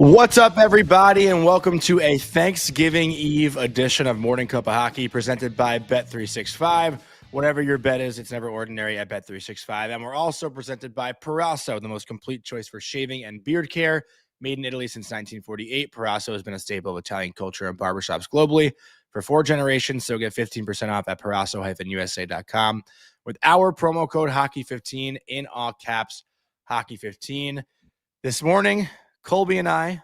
What's up, everybody, and welcome to a Thanksgiving Eve edition of Morning Cuppa Hockey presented by Bet365. Whatever your bet is, it's never ordinary at Bet365. And we're also presented by Parasso, the most complete choice for shaving and beard care. Made in Italy since 1948, Parasso has been a staple of Italian culture and barbershops globally for 4 generations. So get 15% off at parasso-usa.com with our promo code Hockey15 in all caps, Hockey15. This morning, Colby and I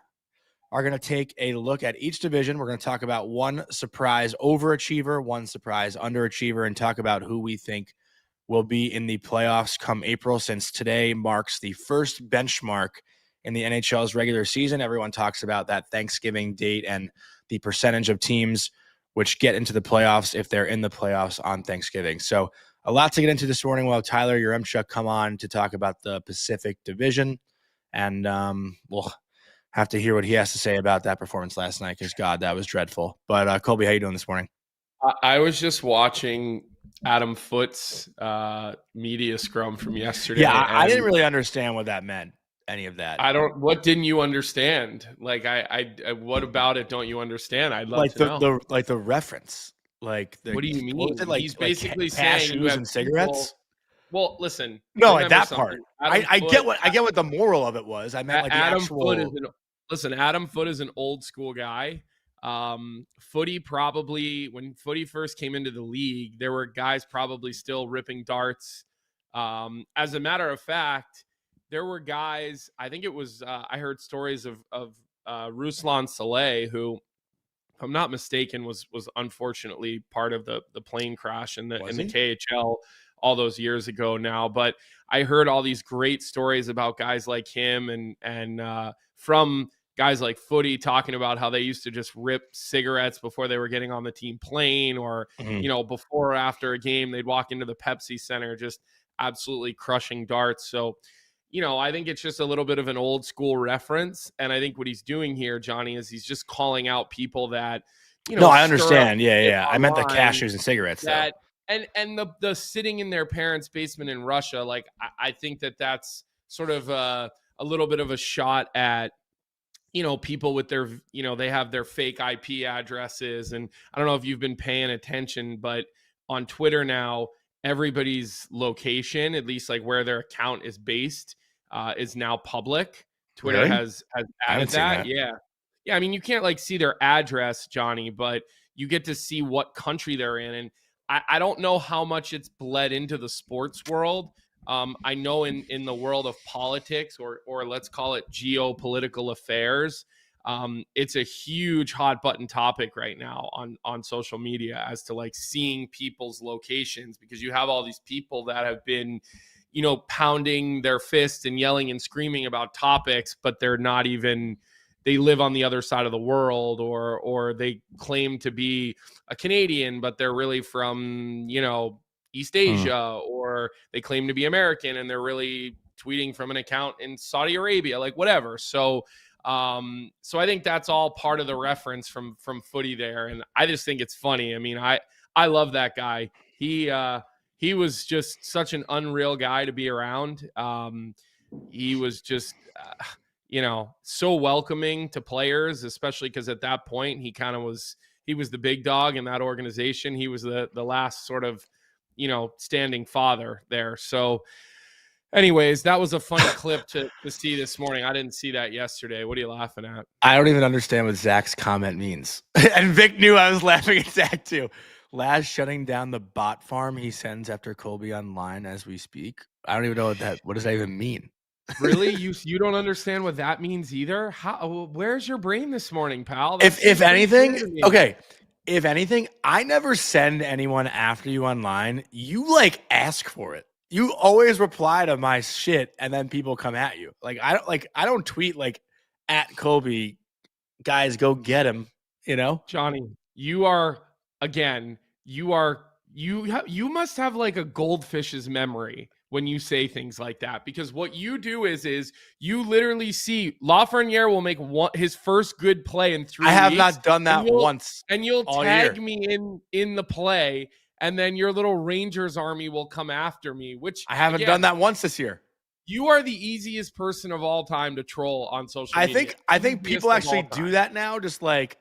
are going to take a look at each division. We're going to talk about one surprise overachiever, one surprise underachiever, and talk about who we think will be in the playoffs come April, since today marks the first benchmark in the NHL's regular season. Everyone talks about that Thanksgiving date and the percentage of teams which get into the playoffs if they're in the playoffs on Thanksgiving. So a lot to get into this morning. We'll have Tyler Yaremchuk come on to talk about the Pacific Division, and we'll have to hear what he has to say about that performance last night, because, God, that was dreadful. But, Colby, how you doing this morning? I was just watching Adam Foote's media scrum from yesterday. Yeah, I didn't really understand what that meant, any of that. What didn't you understand? Like, what about it don't you understand? I'd love to know. The reference. What do you mean? What was it, he's basically saying you have and cigarettes? Well, listen. No, at that part. I get what the moral of it was. I meant like Adam the actual... Adam Foote is an old school guy. Footy probably, when Footy first came into the league, there were guys probably still ripping darts. As a matter of fact, there were guys, I think it was, I heard stories of Ruslan Saleh, who, if I'm not mistaken, was unfortunately part of the plane crash in the KHL all those years ago now. But I heard all these great stories about guys like him and from guys like Footy talking about how they used to just rip cigarettes before they were getting on the team plane, or, before or after a game, they'd walk into the Pepsi Center just absolutely crushing darts. So, I think it's just a little bit of an old school reference. And I think what he's doing here, Johnny, is he's just calling out people that, No, I understand. Yeah. I meant the cashews and cigarettes, though. And the sitting in their parents' basement in Russia, like, I think that's sort of a little bit of a shot at, people with their, they have their fake IP addresses. And I don't know if you've been paying attention, but on Twitter now, everybody's location, at least like where their account is based, is now public. Twitter Really? has added that. Yeah. I mean, you can't like see their address, Johnny, but you get to see what country they're in. And I don't know how much it's bled into the sports world. I know in the world of politics, or let's call it geopolitical affairs, it's a huge hot button topic right now on social media as to like seeing people's locations, because you have all these people that have been, pounding their fists and yelling and screaming about topics, but they're not even, they live on the other side of the world, or they claim to be a Canadian, but they're really from, East Asia, or they claim to be American and they're really tweeting from an account in Saudi Arabia, like whatever. So I think that's all part of the reference from Footy there. And I just think it's funny. I mean, I love that guy. He was just such an unreal guy to be around. He was just, so welcoming to players, especially because at that point he was the big dog in that organization. He was the last sort of, standing father there. So anyways, that was a funny clip to see this morning. I didn't see that yesterday. What are you laughing at? I don't even understand what Zach's comment means. And Vic knew I was laughing at Zach too. Laz shutting down the bot farm he sends after Colby online as we speak. I don't even know what does that even mean? Really? You don't understand what that means either? Where's your brain this morning, pal? If anything, okay. If anything, I never send anyone after you online. You ask for it. You always reply to my shit, and then people come at you. I don't tweet at Colby, guys, go get him. Johnny, you must have like a goldfish's memory when you say things like that, because what you do is you literally see Lafreniere will make his first good play in 3 weeks. I have not done that once. And you'll tag me in the play, and then your little Rangers army will come after me, which I haven't done that once this year. You are the easiest person of all time to troll on social media. I think people actually do that now. Just like,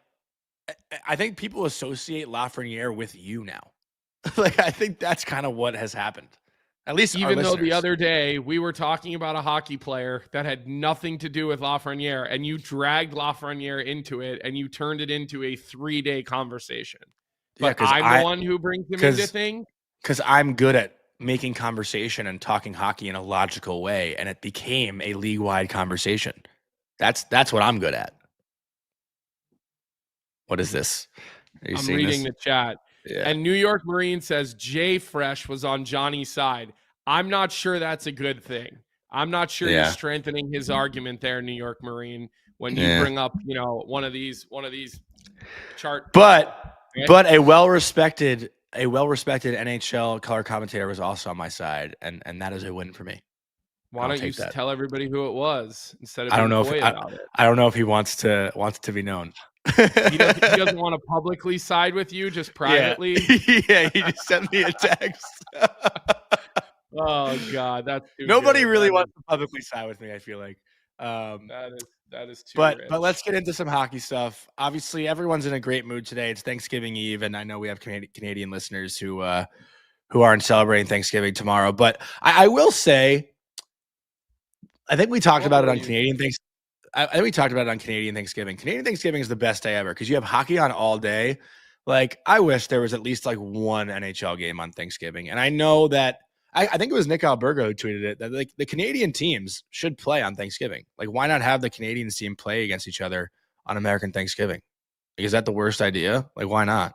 I think people associate Lafreniere with you now. Like, I think that's kind of what has happened. At least even our though listeners. the other day we were talking about a hockey player that had nothing to do with Lafreniere, and you dragged Lafreniere into it, and you turned it into a 3-day conversation. But Yeah, I'm the one who brings him into things. Because I'm good at making conversation and talking hockey in a logical way, and it became a league-wide conversation. That's what I'm good at. What is this? I'm reading the chat. Yeah. And New York Marine says Jay Fresh was on Jonny's side. I'm not sure that's a good thing. I'm not sure you're strengthening his argument there, New York Marine, when you bring up, one of these chart. But a well-respected NHL color commentator was also on my side, and that is a win for me. Why don't you tell everybody who it was instead of I don't know if he wants to be known. He doesn't want to publicly side with you, just privately. Yeah, he just sent me a text. Oh God, that's too nobody good. really wants to publicly side with me. I feel like that is too. But let's get into some hockey stuff. Obviously, everyone's in a great mood today. It's Thanksgiving Eve, and I know we have Canadian listeners who aren't celebrating Thanksgiving tomorrow. But I will say, I think we talked about it on Canadian Thanksgiving. I think we talked about it on Canadian Thanksgiving. Canadian Thanksgiving is the best day ever because you have hockey on all day. Like, I wish there was at least like one NHL game on Thanksgiving. And I know that I think it was Nick Alberga who tweeted it, that like the Canadian teams should play on Thanksgiving. Like, why not have the Canadian team play against each other on American Thanksgiving? Like, is that the worst idea? Like, why not?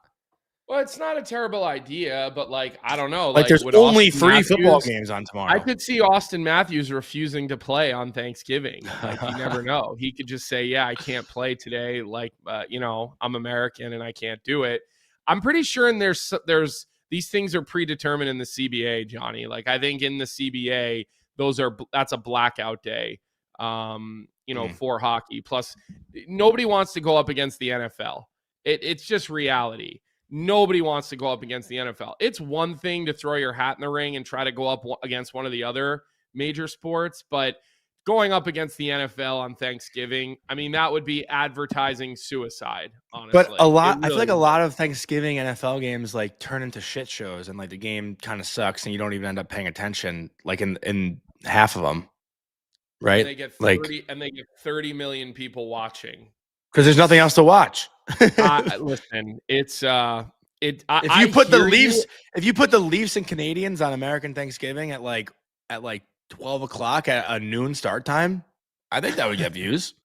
Well, it's not a terrible idea, but like, I don't know. Like there's only 3 football games on tomorrow. I could see Austin Matthews refusing to play on Thanksgiving. Like, you never know. He could just say, yeah, I can't play today. Like, I'm American and I can't do it. I'm pretty sure there's these things are predetermined in the CBA, Jonny. Like, I think in the CBA, that's a blackout day, for hockey. Plus, nobody wants to go up against the NFL. It's just reality. Nobody wants to go up against the NFL. It's one thing to throw your hat in the ring and try to go up against one of the other major sports, but going up against the NFL on Thanksgiving, I mean, that would be advertising suicide, honestly. But I feel like a lot of Thanksgiving NFL games like turn into shit shows, and like the game kind of sucks, and you don't even end up paying attention, like in half of them, right? And they get 30 million people watching. Because there's nothing else to watch. Listen, it's if you put the Leafs and Canadians on American Thanksgiving at like 12 o'clock at a noon start time, I think that would get views.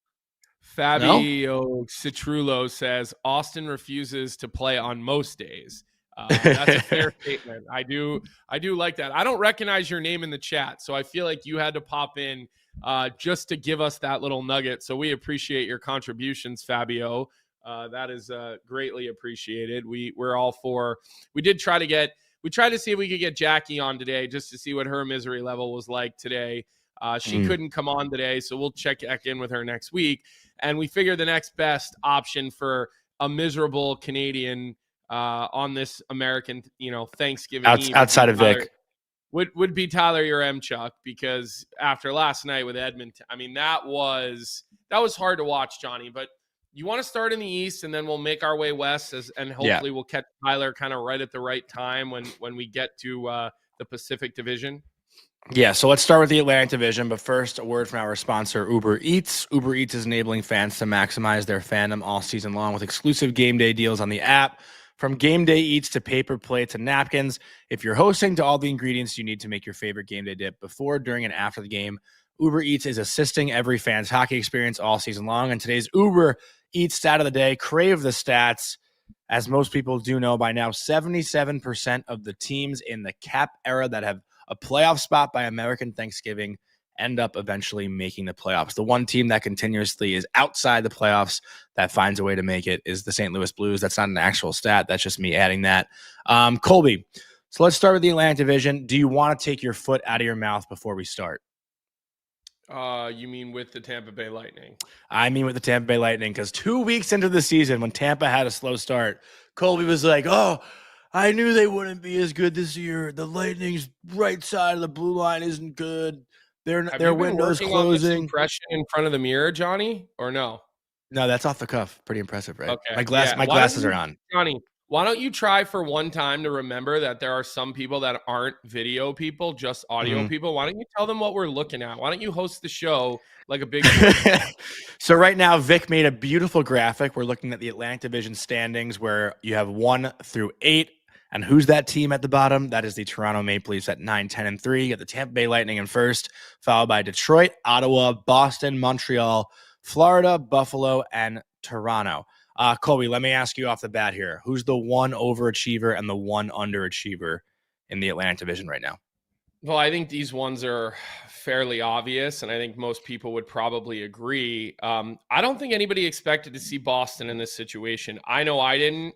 Fabio Citrullo says Austin refuses to play on most days. That's a fair statement. I do like that. I don't recognize your name in the chat, so I feel like you had to pop in just to give us that little nugget. So we appreciate your contributions, Fabio. That is greatly appreciated. We're all for. We tried to see if we could get Jackie on today just to see what her misery level was like today. She couldn't come on today, so we'll check back in with her next week. And we figured the next best option for a miserable Canadian on this American, Thanksgiving Eve outside of Vick would be Tyler Yaremchuk, because after last night with Edmonton, I mean, that was hard to watch, Jonny. But you want to start in the East, and then we'll make our way west, and hopefully we'll catch Tyler kind of right at the right time when we get to the Pacific Division. Yeah, so let's start with the Atlantic Division, but first, a word from our sponsor, Uber Eats. Uber Eats is enabling fans to maximize their fandom all season long with exclusive game day deals on the app. From game day eats to paper plates and napkins, if you're hosting, to all the ingredients you need to make your favorite game day dip before, during, and after the game, Uber Eats is assisting every fan's hockey experience all season long. And today's Uber Eats stat of the day, crave the stats. As most people do know by now, 77% of the teams in the cap era that have a playoff spot by American Thanksgiving end up eventually making the playoffs. The one team that continuously is outside the playoffs that finds a way to make it is the St. Louis Blues. That's not an actual stat. That's just me adding that. Colby, so let's start with the Atlantic Division. Do you want to take your foot out of your mouth before we start? You mean with the Tampa Bay Lightning? I mean with the Tampa Bay Lightning, because 2 weeks into the season, when Tampa had a slow start, Colby was like, oh, I knew they wouldn't be as good this year. The Lightning's right side of the blue line isn't good. Their window's working on this closing. impression in front of the mirror, Johnny, or no? No, that's off the cuff. Pretty impressive, right? Okay. My Yeah. glasses are on. Johnny, why don't you try for one time to remember that there are some people that aren't video people, just audio people? Why don't you tell them what we're looking at? Why don't you host the show like a big So right now, Vick made a beautiful graphic. We're looking at the Atlantic Division standings where you have 1 through 8. And who's that team at the bottom? That is the Toronto Maple Leafs at 9, 10, and 3. You got the Tampa Bay Lightning in first, followed by Detroit, Ottawa, Boston, Montreal, Florida, Buffalo, and Toronto. Colby, let me ask you off the bat here. Who's the one overachiever and the one underachiever in the Atlantic Division right now? Well, I think these ones are fairly obvious, and I think most people would probably agree. I don't think anybody expected to see Boston in this situation. I know I didn't.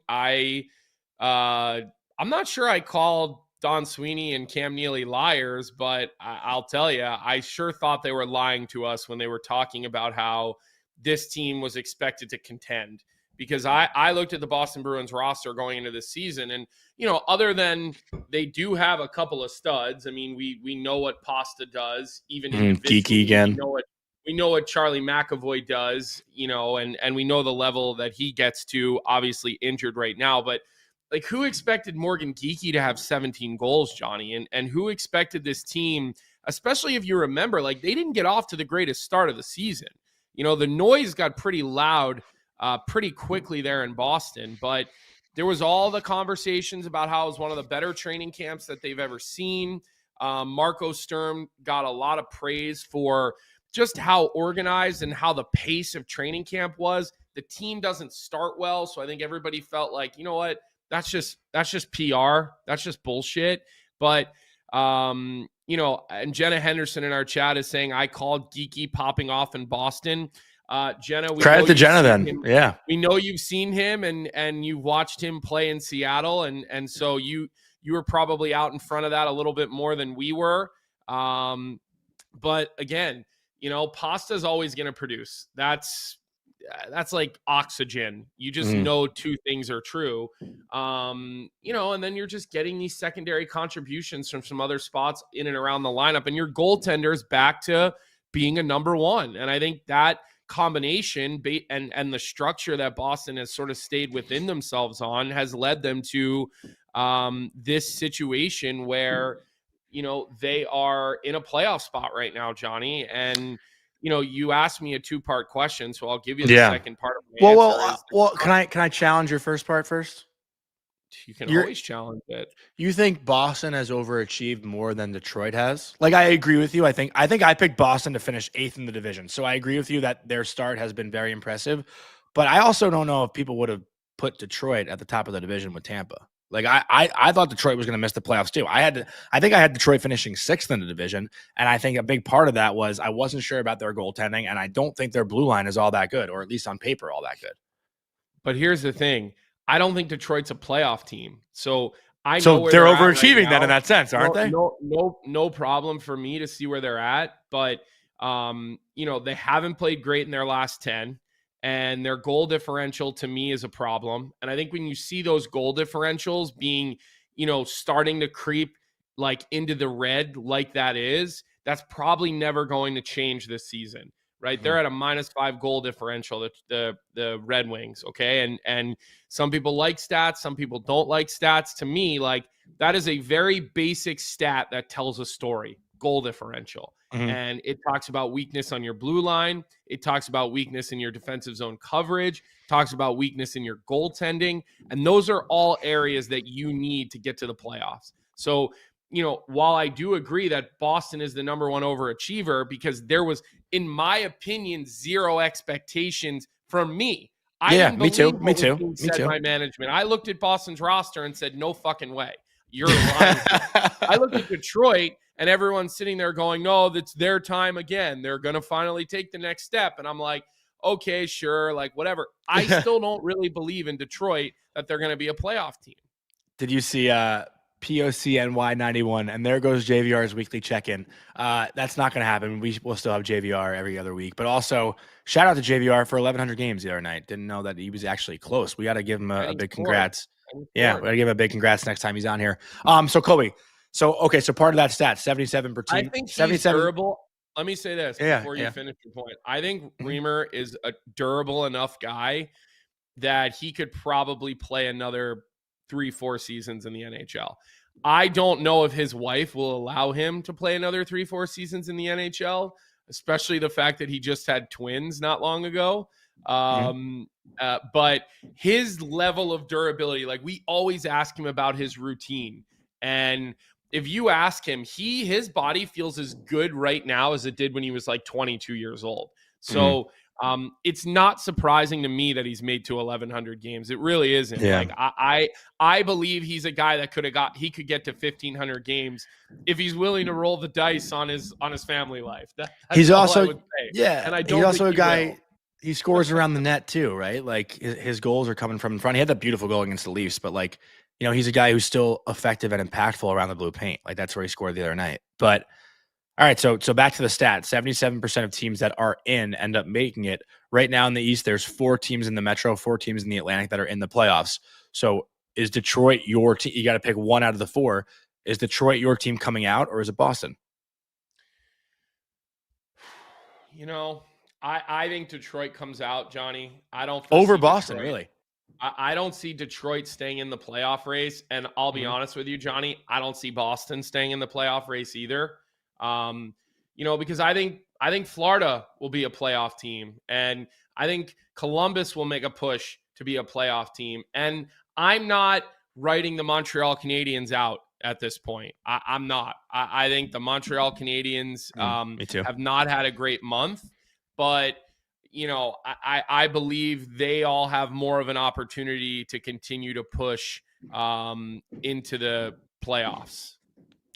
I'm not sure I called Don Sweeney and Cam Neely liars, but I'll tell you, I sure thought they were lying to us when they were talking about how this team was expected to contend. Because I looked at the Boston Bruins roster going into this season, and other than they do have a couple of studs. I mean, we know what Pasta does, even geeky again. We know what Charlie McAvoy does, and we know the level that he gets to. Obviously injured right now, but like, who expected Morgan Geekie to have 17 goals, Johnny? And who expected this team, especially if you remember, like, they didn't get off to the greatest start of the season. The noise got pretty loud pretty quickly there in Boston, but there was all the conversations about how it was one of the better training camps that they've ever seen. Marco Sturm got a lot of praise for just how organized and how the pace of training camp was. The team doesn't start well, so I think everybody felt like, you know what, that's just PR. That's just bullshit. But, and Jenna Henderson in our chat is saying, I called Geeky popping off in Boston. Jenna, credit to Jenna then. Yeah. We know you've seen him and you've watched him play in Seattle. And so you were probably out in front of that a little bit more than we were. But again, Pasta's always going to produce. That's like oxygen. You just know two things are true. And then you're just getting these secondary contributions from some other spots in and around the lineup, and your goaltender is back to being a number one. And I think that combination and the structure that Boston has sort of stayed within themselves on has led them to this situation where, they are in a playoff spot right now, Johnny. And you asked me a two-part question, so I'll give you the second part of my answer. Well, can I challenge your first part first? You can always challenge it. You think Boston has overachieved more than Detroit has? Like, I agree with you. I think I picked Boston to finish 8th in the division. So I agree with you that their start has been very impressive. But I also don't know if people would have put Detroit at the top of the division with Tampa. Like, I thought Detroit was going to miss the playoffs too. I think I had Detroit finishing 6th in the division, and I think a big part of that was I wasn't sure about their goaltending, and I don't think their blue line is all that good, or at least on paper all that good. But here's the thing: I don't think Detroit's a playoff team, so I know so they're overachieving then in that sense, aren't they? No problem for me to see where they're at, but they haven't played great in their last 10. And their goal differential to me is a problem. And I think when you see those goal differentials being, starting to creep like into the red like that's probably never going to change this season, right? Mm-hmm. They're at a -5 goal differential, the Red Wings, okay? And some people like stats, some people don't like stats. To me, like, that is a very basic stat that tells a story, goal differential. Mm-hmm. And it talks about weakness on your blue line. It talks about weakness in your defensive zone coverage, talks about weakness in your goaltending. And those are all areas that you need to get to the playoffs. So, while I do agree that Boston is the number one overachiever, because there was, in my opinion, zero expectations from me. Me too. My management. I looked at Boston's roster and said, no fucking way. You're lying. I looked at Detroit, and everyone's sitting there going, no, that's their time again. They're going to finally take the next step. And I'm like, okay, sure, like, whatever. I still don't really believe in Detroit that they're going to be a playoff team. Did you see POCNY91? And there goes JVR's weekly check-in. That's not going to happen. We'll still have JVR every other week. But also, shout out to JVR for 1,100 games the other night. Didn't know that he was actually close. We got to give him a big congrats. Yeah, we got to give him a big congrats next time he's on here. So Kobe. So part of that stat, 77 per team. I think he's durable. let me say this before you finish your point. I think Reimer is a durable enough guy that he could probably play another 3-4 seasons in the NHL. I don't know if his wife will allow him to play another 3-4 seasons in the NHL, especially the fact that he just had twins not long ago. But his level of durability, like we always ask him about his routine. And if you ask him, his body feels as good right now as it did when he was like 22 years old. So it's not surprising to me that he's made to 1,100 games. It really isn't. Yeah. Like I believe he's a guy that he could get to 1,500 games if he's willing to roll the dice on his family life. He's also, I would say. And I don't. He's also a guy. He scores around the net too, right? Like his goals are coming from in front. He had that beautiful goal against the Leafs, but like, he's a guy who's still effective and impactful around the blue paint. Like that's where he scored the other night. But all right, so back to the stats. 77% of teams that are in end up making it. Right now in the East, there's 4 teams in the Metro, 4 teams in the Atlantic that are in the playoffs. So is Detroit your team? You got to pick one out of the 4. Is Detroit your team coming out, or is it Boston? I think Detroit comes out, Johnny. I don't over Boston, Detroit. Really. I don't see Detroit staying in the playoff race, and I'll be honest with you, Johnny. I don't see Boston staying in the playoff race either. Because I think Florida will be a playoff team, and I think Columbus will make a push to be a playoff team. And I'm not writing the Montreal Canadiens out at this point. I'm not. I think the Montreal Canadiens have not had a great month, but I believe they all have more of an opportunity to continue to push into the playoffs.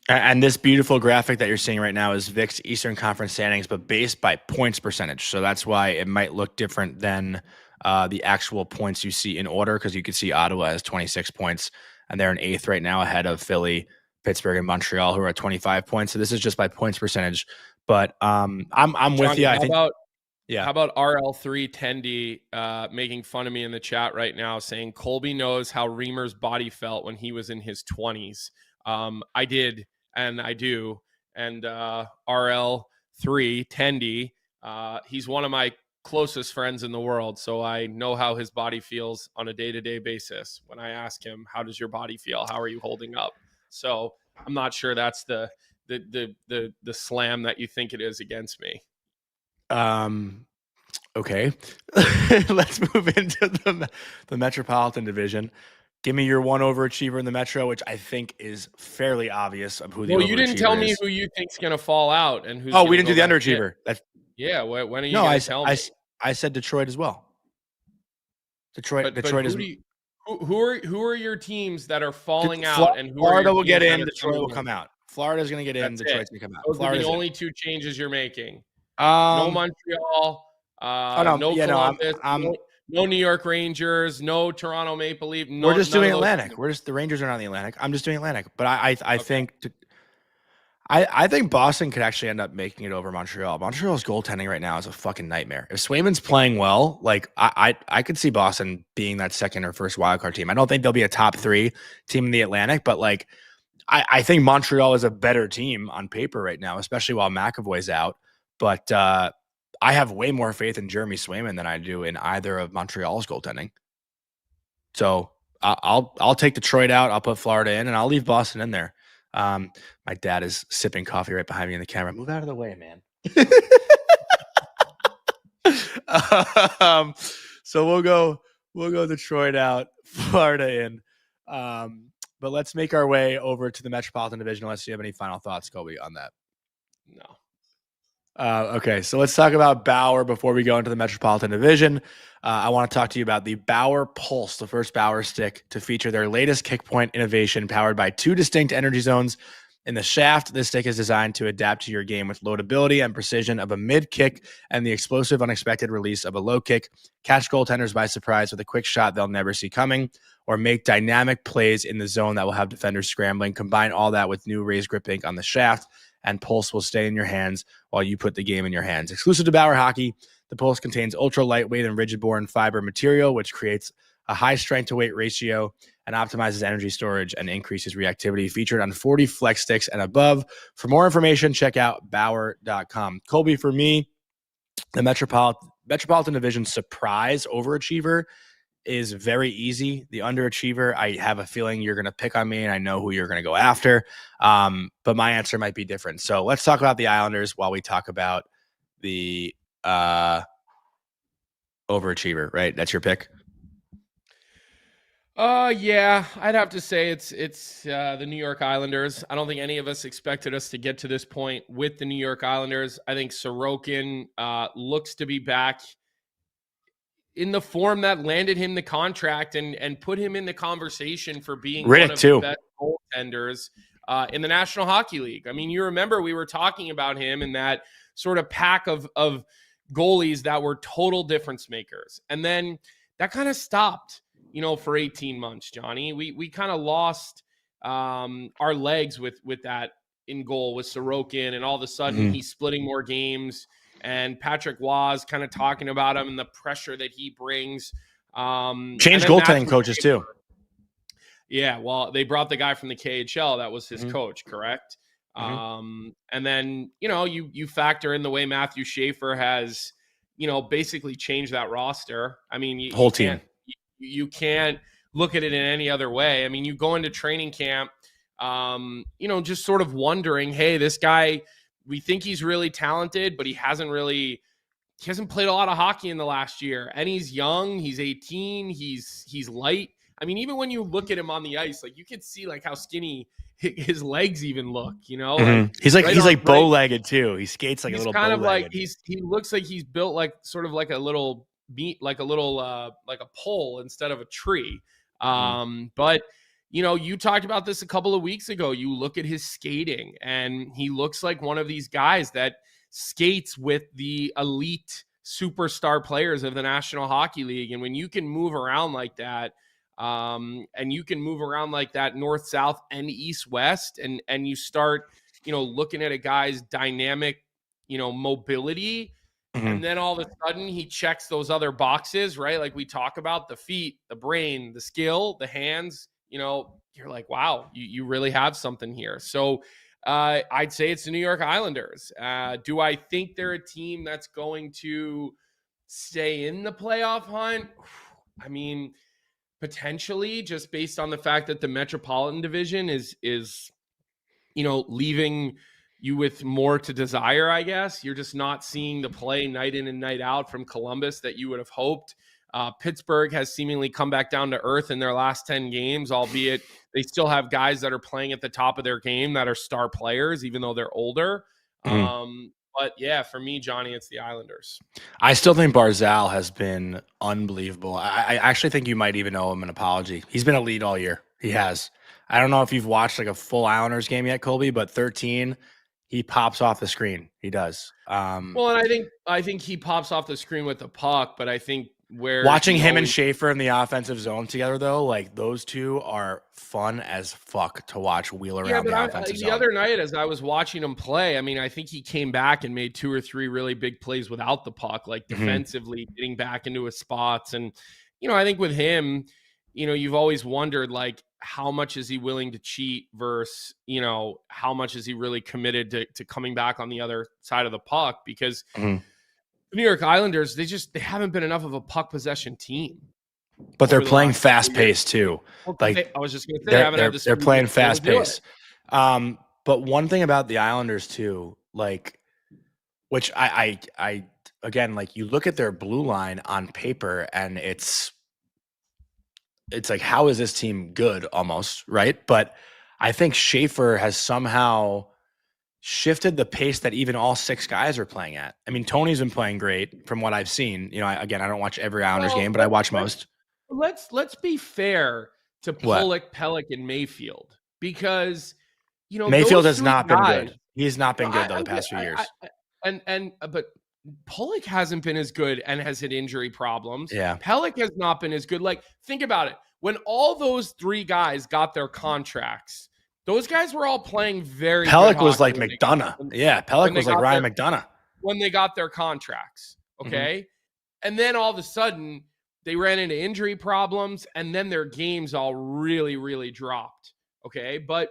And this beautiful graphic that you're seeing right now is Vick's Eastern Conference standings, but based by points percentage. So that's why it might look different than the actual points you see in order, because you can see Ottawa has 26 points, and they're in 8th right now ahead of Philly, Pittsburgh, and Montreal, who are at 25 points. So this is just by points percentage. But I'm with you. How about RL3 Tendy making fun of me in the chat right now, saying Colby knows how Reimer's body felt when he was in his 20s. I did, and I do. And RL3 Tendy, he's one of my closest friends in the world, so I know how his body feels on a day-to-day basis. When I ask him, how does your body feel? How are you holding up? So I'm not sure that's the slam that you think it is against me. Okay. Let's move into the Metropolitan Division. Give me your one overachiever in the Metro, which I think is fairly obvious of who the overachiever is. Well, you didn't tell me who you think's going to fall out and who's. We didn't do the underachiever. When are you going to tell me? I said Detroit as well. Detroit is. Who are your teams that are falling out? And Florida will get in. Detroit will come out. Florida's going to get in. Detroit's going to come out. Those are the only 2 changes you're making. No Montreal. No Columbus. No New York Rangers. No Toronto Maple Leaf. We're just doing Atlantic. The Rangers are not in the Atlantic. I'm just doing Atlantic. But I think I think Boston could actually end up making it over Montreal. Montreal's goaltending right now is a fucking nightmare. If Swayman's playing well, like I could see Boston being that second or first wildcard team. I don't think they'll be a top 3 team in the Atlantic, but like I think Montreal is a better team on paper right now, especially while McAvoy's out. But I have way more faith in Jeremy Swayman than I do in either of Montreal's goaltending. So I'll take Detroit out. I'll put Florida in, and I'll leave Boston in there. My dad is sipping coffee right behind me in the camera. Move out of the way, man. So we'll go Detroit out, Florida in. But let's make our way over to the Metropolitan Division unless you have any final thoughts, Colby, on that. No. Okay, so let's talk about Bauer before we go into the Metropolitan Division. I want to talk to you about the Bauer Pulse, the first Bauer stick to feature their latest kick point innovation powered by 2 distinct energy zones in the shaft. This stick is designed to adapt to your game with loadability and precision of a mid kick and the explosive, unexpected release of a low kick. Catch goaltenders by surprise with a quick shot they'll never see coming, or make dynamic plays in the zone that will have defenders scrambling. Combine all that with new raised grip ink on the shaft, and Pulse will stay in your hands while you put the game in your hands. Exclusive to Bauer Hockey, the Pulse contains ultra lightweight and rigid-borne fiber material, which creates a high strength to weight ratio and optimizes energy storage and increases reactivity. Featured on 40 flex sticks and above. For more information, check out Bauer.com. Colby, for me, the Metropolitan Division surprise overachiever is very easy. The underachiever, I have a feeling you're going to pick on me, and I know who you're going to go after. But my answer might be different. So let's talk about the Islanders while we talk about the overachiever, right? That's your pick? Yeah, I'd have to say it's the New York Islanders. I don't think any of us expected us to get to this point with the New York Islanders. I think Sorokin looks to be back in the form that landed him the contract and put him in the conversation for being one of the best goaltenders in the National Hockey League. I mean, you remember we were talking about him in that sort of pack of goalies that were total difference makers. And then that kind of stopped, for 18 months, Johnny. We kind of lost our legs with that in goal with Sorokin, and all of a sudden he's splitting more games. And Patrick Waz kind of talking about him and the pressure that he brings. Changed goaltending coaches too. Yeah, well, they brought the guy from the KHL that was his coach, correct? And then, you factor in the way Matthew Schaefer has, basically changed that roster. I mean, you can't look at it in any other way. I mean, you go into training camp, just sort of wondering, hey, this guy, we think he's really talented, but he hasn't played a lot of hockey in the last year. And he's young, he's 18, he's light. I mean, even when you look at him on the ice, like you can see like how skinny his legs even look, like, he's like bow-legged too. He skates like a little kind bow-legged. of like he looks like he's built like sort of like a little like a pole instead of a tree. But you talked about this a couple of weeks ago. You look at his skating, and he looks like one of these guys that skates with the elite superstar players of the National Hockey League. And when you can move around like that, and you can move around like that north, south, and east, west, and you start, looking at a guy's dynamic, mobility, and then all of a sudden he checks those other boxes, right? Like we talk about the feet, the brain, the skill, the hands, you're like, wow, you really have something here. So I'd say it's the New York Islanders. Do I think they're a team that's going to stay in the playoff hunt? I mean, potentially, just based on the fact that the Metropolitan Division is leaving you with more to desire, I guess. You're just not seeing the play night in and night out from Columbus that you would have hoped. Pittsburgh has seemingly come back down to earth in their last 10 games, albeit they still have guys that are playing at the top of their game that are star players, even though they're older. But yeah, for me, Johnny, it's the Islanders. I still think Barzal has been unbelievable. I actually think you might even owe him an apology. He's been elite all year. He has. I don't know if you've watched like a full Islanders game yet, Colby, but 13, he pops off the screen. He does. Well, and I think he pops off the screen with the puck, but I think watching him and Schaefer in the offensive zone together, though, like those two are fun as fuck to watch wheel around the offensive zone. The other night, as I was watching him play, I mean, I think he came back and made 2 or 3 really big plays without the puck, like defensively getting back into his spots. And, I think with him, you've always wondered, like, how much is he willing to cheat versus, how much is he really committed to coming back on the other side of the puck? Because the New York Islanders, they haven't been enough of a puck possession team. But they're playing fast pace too. Like I was just going to say, they're playing fast pace. But one thing about the Islanders too, like, which I again, like you look at their blue line on paper and it's like, how is this team good almost, right? But I think Schaefer has somehow shifted the pace that even all 6 guys are playing at. I mean, Tony's been playing great from what I've seen. I don't watch every Islanders game, but I watch most. Let's be fair to Pulock, Pelech, and Mayfield, because Mayfield has not been good. He's not been good the past few years. But Pulock hasn't been as good and has had injury problems. Yeah, Pelech has not been as good. Like, think about it. When all those 3 guys got their contracts, those guys were all playing very good Pelech was like McDonough. Pelech was like Ryan McDonough. When they got their contracts, okay? And then all of a sudden, they ran into injury problems, and then their games all really, really dropped. Okay. But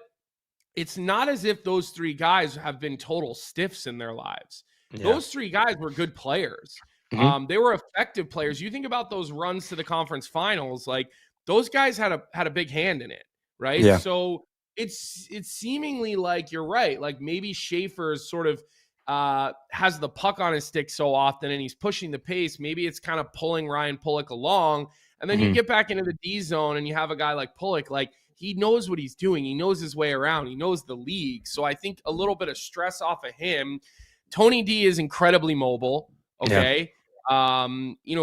it's not as if those three guys have been total stiffs in their lives. Yeah. Those three guys were good players. They were effective players. You think about those runs to the conference finals, like those guys had a big hand in it, right? Yeah. So it's seemingly like you're right. Like maybe Schaefer's sort of has the puck on his stick so often and he's pushing the pace. Maybe it's kind of pulling Ryan Pulock along. And then you get back into the D zone and you have a guy like Pulock, like he knows what he's doing. He knows his way around. He knows the league. So I think a little bit of stress off of him. Tony D is incredibly mobile. Okay. Yeah.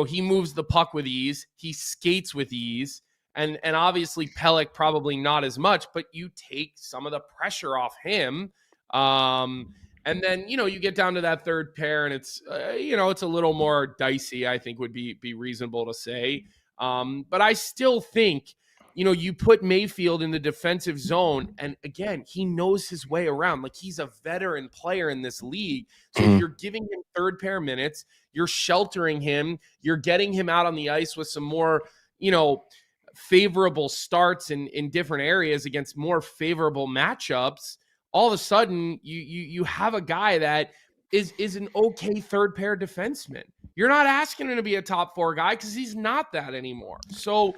He moves the puck with ease. He skates with ease. And obviously Pelech probably not as much, but you take some of the pressure off him. And then, you get down to that third pair and it's, it's a little more dicey, I think would be reasonable to say. But I still think, you put Mayfield in the defensive zone, and again, he knows his way around. Like he's a veteran player in this league. So if you're giving him third pair minutes, you're sheltering him, you're getting him out on the ice with some more, favorable starts in different areas against more favorable matchups. All of a sudden, you have a guy that is an okay third pair defenseman. You're not asking him to be a top 4 guy because he's not that anymore. So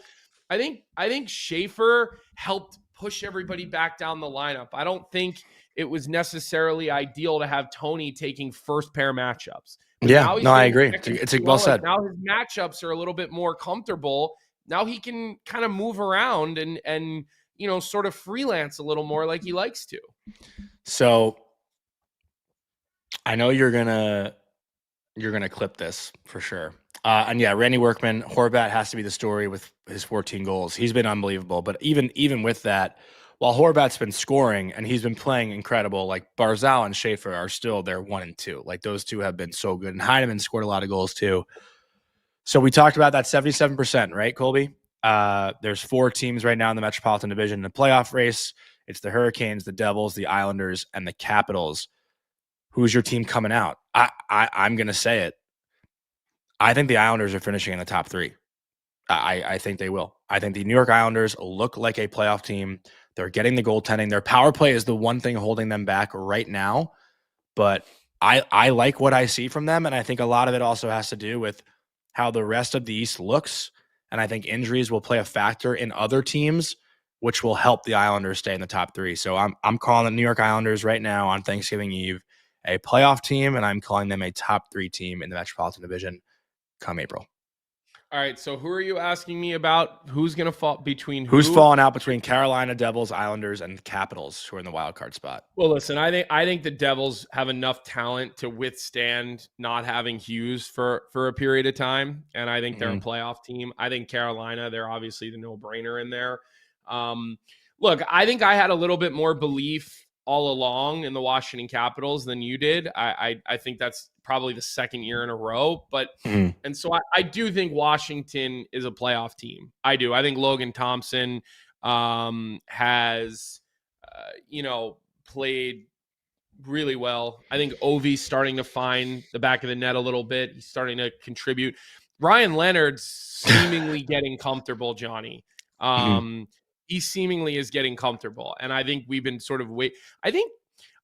I think Schaefer helped push everybody back down the lineup. I don't think it was necessarily ideal to have Tony taking first pair matchups. But I agree. It's well said. Now his matchups are a little bit more comfortable. Now he can kind of move around and sort of freelance a little more like he likes to. So I know you're gonna clip this for sure. And yeah, Randy Workman, Horvat has to be the story with his 14 goals. He's been unbelievable. But even with that, while Horvat's been scoring and he's been playing incredible, like Barzal and Schaefer are still there 1 and 2. Like those two have been so good. And Heineman scored a lot of goals too. So we talked about that 77%, right, Colby? There's 4 teams right now in the Metropolitan Division in the playoff race. It's the Hurricanes, the Devils, the Islanders, and the Capitals. Who's your team coming out? I'm going to say it. I think the Islanders are finishing in the top 3. I think they will. I think the New York Islanders look like a playoff team. They're getting the goaltending. Their power play is the one thing holding them back right now. But I like what I see from them, and I think a lot of it also has to do with how the rest of the East looks. And I think injuries will play a factor in other teams, which will help the Islanders stay in the top 3. So I'm calling the New York Islanders right now on Thanksgiving Eve a playoff team, and I'm calling them a top 3 team in the Metropolitan Division come April. All right, so who are you asking me about? Who's going to fall between who? Who's falling out between Carolina, Devils, Islanders, and Capitals, who are in the wild card spot? Well, listen, I think the Devils have enough talent to withstand not having Hughes for a period of time, and I think they're a playoff team. I think Carolina, they're obviously the no-brainer in there. Look, I think I had a little bit more belief all along in the Washington Capitals than you did. I think that's probably the second year in a row, but and so I do think Washington is a playoff team. I do. I think Logan Thompson has played really well. I think Ovi's starting to find the back of the net a little bit. He's starting to contribute. Ryan Leonard's seemingly getting comfortable, Johnny. He seemingly is getting comfortable. And I think we've been sort of I think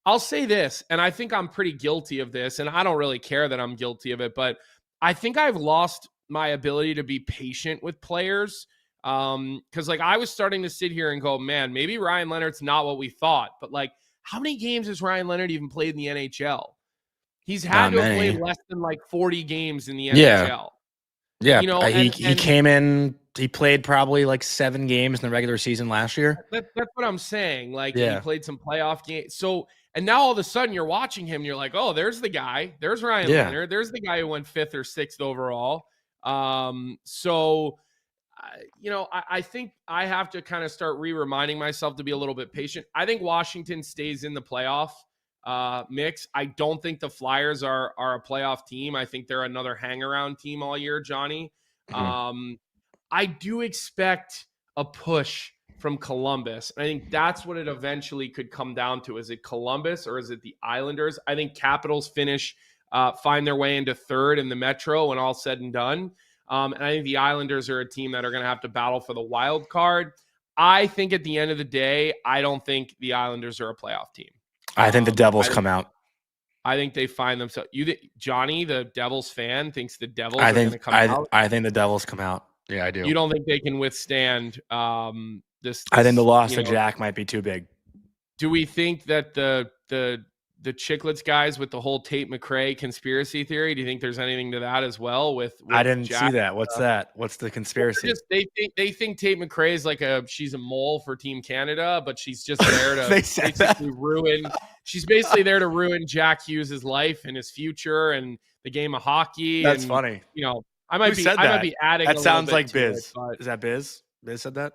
I'll say this, and I think I'm pretty guilty of this, and I don't really care that I'm guilty of it, but I think I've lost my ability to be patient with players. Because I was starting to sit here and go, man, maybe Ryan Leonard's not what we thought. But how many games has Ryan Leonard even played in the NHL? He's had to have played less than 40 games in the NHL. Yeah, he came in. He played probably 7 games in the regular season last year. That's what I'm saying. He played some playoff games. So, and now all of a sudden you're watching him and you're like, oh, there's the guy. There's Ryan Leonard. There's the guy who went 5th or 6th overall. I think I have to kind of start reminding myself to be a little bit patient. I think Washington stays in the playoff mix. I don't think the Flyers are a playoff team. I think they're another hang-around team all year, Johnny. I do expect a push from Columbus. And I think that's what it eventually could come down to. Is it Columbus or is it the Islanders? I think Capitals find their way into 3rd in the Metro when all said and done. And I think the Islanders are a team that are going to have to battle for the wild card. I think at the end of the day, I don't think the Islanders are a playoff team. I think the Devils come out. I think they find themselves. Johnny, the Devils fan, thinks the Devils are going to come out. I think the Devils come out. Yeah, I do. You don't think they can withstand this? I think the loss to Jack might be too big. Do we think that the Chicklets guys with the whole Tate McRae conspiracy theory? Do you think there's anything to that as well? With I didn't see that. What's that? What's the conspiracy? They think Tate McRae is like she's a mole for Team Canada, but she's just there to basically ruin. She's basically there to ruin Jack Hughes' life and his future and the game of hockey. That's funny. I might be adding. That sounds like Biz. Is that Biz? Biz said that.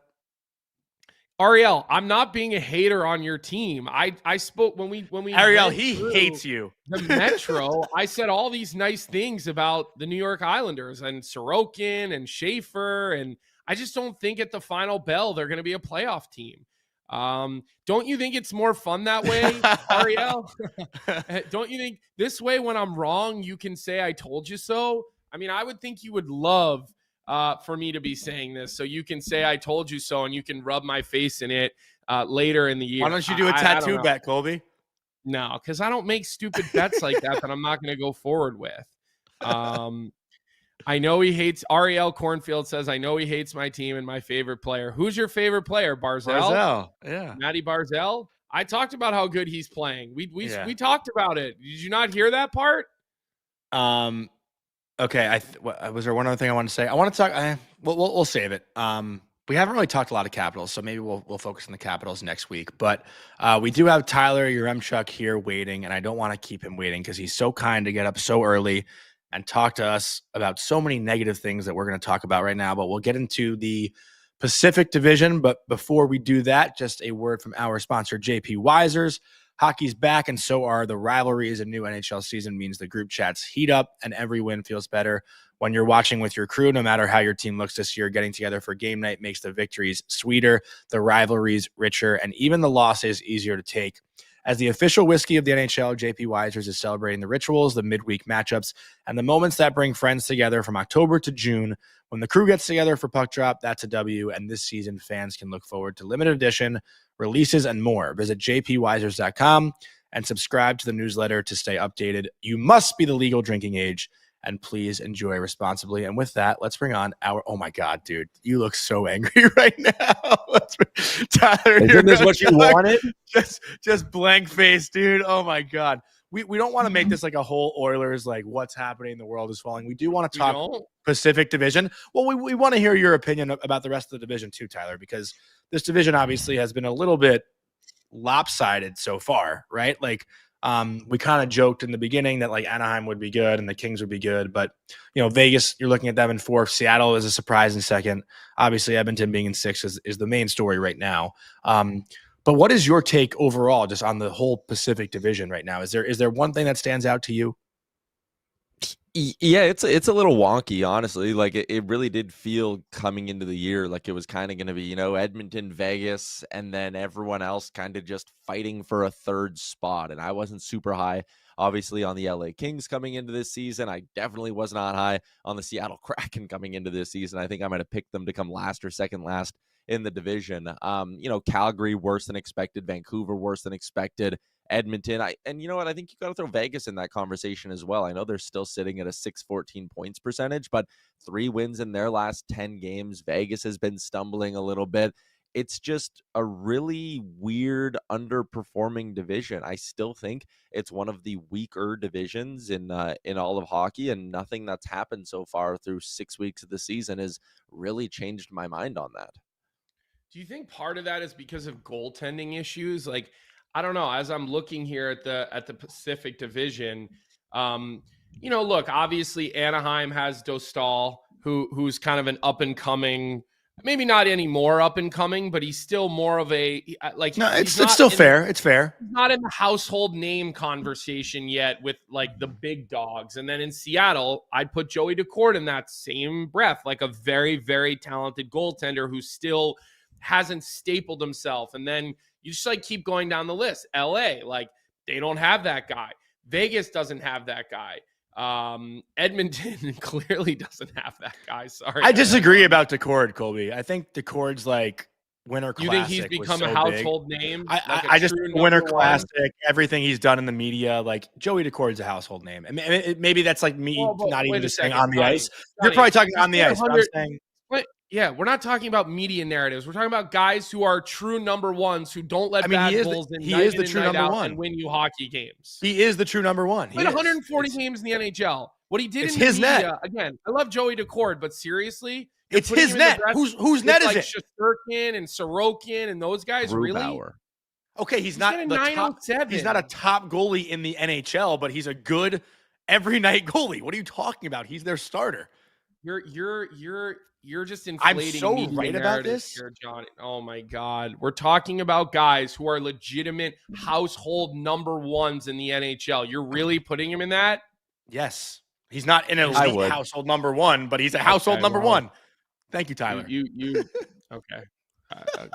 Ariel, I'm not being a hater on your team. I spoke when we Ariel, he hates you. The Metro, I said all these nice things about the New York Islanders and Sorokin and Schaefer, and I just don't think at the final bell they're going to be a playoff team. Don't you think it's more fun that way, Ariel? Don't you think this way when I'm wrong, you can say I told you so? I mean, I would think you would love for me to be saying this, so you can say I told you so, and you can rub my face in it later in the year. Why don't you do a tattoo bet, Colby? No, because I don't make stupid bets like that I'm not going to go forward with. I know he hates. Ariel Cornfield says, I know he hates my team and my favorite player. Who's your favorite player? Barzal? Yeah. Matty Barzal? I talked about how good he's playing. We talked about it. Did you not hear that part? Okay, was there one other thing I wanted to say? I want to talk. We'll save it. We haven't really talked a lot of Capitals, so maybe we'll focus on the Capitals next week. But we do have Tyler Yaremchuk here waiting, and I don't want to keep him waiting because he's so kind to get up so early and talk to us about so many negative things that we're going to talk about right now. But we'll get into the Pacific Division. But before we do that, just a word from our sponsor, JP Weisers. Hockey's back, and so are the rivalries. A new NHL season means the group chats heat up, and every win feels better. When you're watching with your crew, no matter how your team looks this year, getting together for game night makes the victories sweeter, the rivalries richer, and even the losses easier to take. As the official whiskey of the NHL, JP Weisers is celebrating the rituals, the midweek matchups, and the moments that bring friends together from October to June. When the crew gets together for puck drop, that's a W, and this season fans can look forward to limited edition releases and more. Visit jpweisers.com and subscribe to the newsletter to stay updated. You must be the legal drinking age, and please enjoy responsibly. And with that, let's bring on oh my God, dude, you look so angry right now. Tyler, isn't this what you wanted? Just blank face, dude. Oh my God. We don't want to make this like a whole Oilers, like what's happening, the world is falling. We do want to talk Pacific Division. Well, we want to hear your opinion about the rest of the division too, Tyler, because this division obviously has been a little bit lopsided so far, right? Like we kind of joked in the beginning that like Anaheim would be good and the Kings would be good, but Vegas, you're looking at them in fourth. Seattle is a surprise in second. Obviously, Edmonton being in sixth is the main story right now. But what is your take overall just on the whole Pacific Division right now? Is there one thing that stands out to you? Yeah, it's a little wonky, honestly. Like it really did feel coming into the year like it was kind of going to be, Edmonton, Vegas, and then everyone else kind of just fighting for a third spot. And I wasn't super high, obviously, on the LA Kings coming into this season. I definitely was not high on the Seattle Kraken coming into this season. I think I might have picked them to come last or second last in the division. Calgary worse than expected, Vancouver worse than expected, Edmonton. And you know what? I think you got to throw Vegas in that conversation as well. I know they're still sitting at a 614 points percentage, but 3 wins in their last 10 games. Vegas has been stumbling a little bit. It's just a really weird, underperforming division. I still think it's one of the weaker divisions in all of hockey, and nothing that's happened so far through 6 weeks of the season has really changed my mind on that. Do you think part of that is because of goaltending issues? Like, I don't know. As I'm looking here at the Pacific Division, look, obviously Anaheim has Dostal, who's kind of an up and coming, maybe not any more up and coming, but he's still more of a like. No, it's still fair. It's fair. He's not in the household name conversation yet with like the big dogs. And then in Seattle, I'd put Joey Daccord in that same breath, like a very, very talented goaltender who still hasn't stapled himself. And then you just like keep going down the list. LA, like they don't have that guy. Vegas doesn't have that guy. Edmonton clearly doesn't have that guy. Sorry. I disagree about Tkachuk, Colby. I think Tkachuk's like Winter Classic. You think he's become a household name? I just Winter Classic, everything he's done in the media, like Joey Tkachuk's a household name. I mean, maybe that's like me not even just saying on the ice. You're probably talking on the ice. But I'm saying, yeah, we're not talking about media narratives. We're talking about guys who are true number ones who don't let bad goals in. He is the true number one and win you hockey games. He is the true number one. He played 140 games in the NHL. What he did in the his media, net. Again, I love Joey Tkachuk, but seriously, it's his net. Whose net is it? Shesterkin and Sorokin and those guys, really? Okay, he's not the top. He's not a top goalie in the NHL, but he's a good every night goalie. What are you talking about? He's their starter. You're just inflating. I'm so right about this, here, Johnny. Oh my God, we're talking about guys who are legitimate household number ones in the NHL. You're really putting him in that? Yes, he's not an elite household number one, but he's a household number one. Thank you, Tyler. You okay?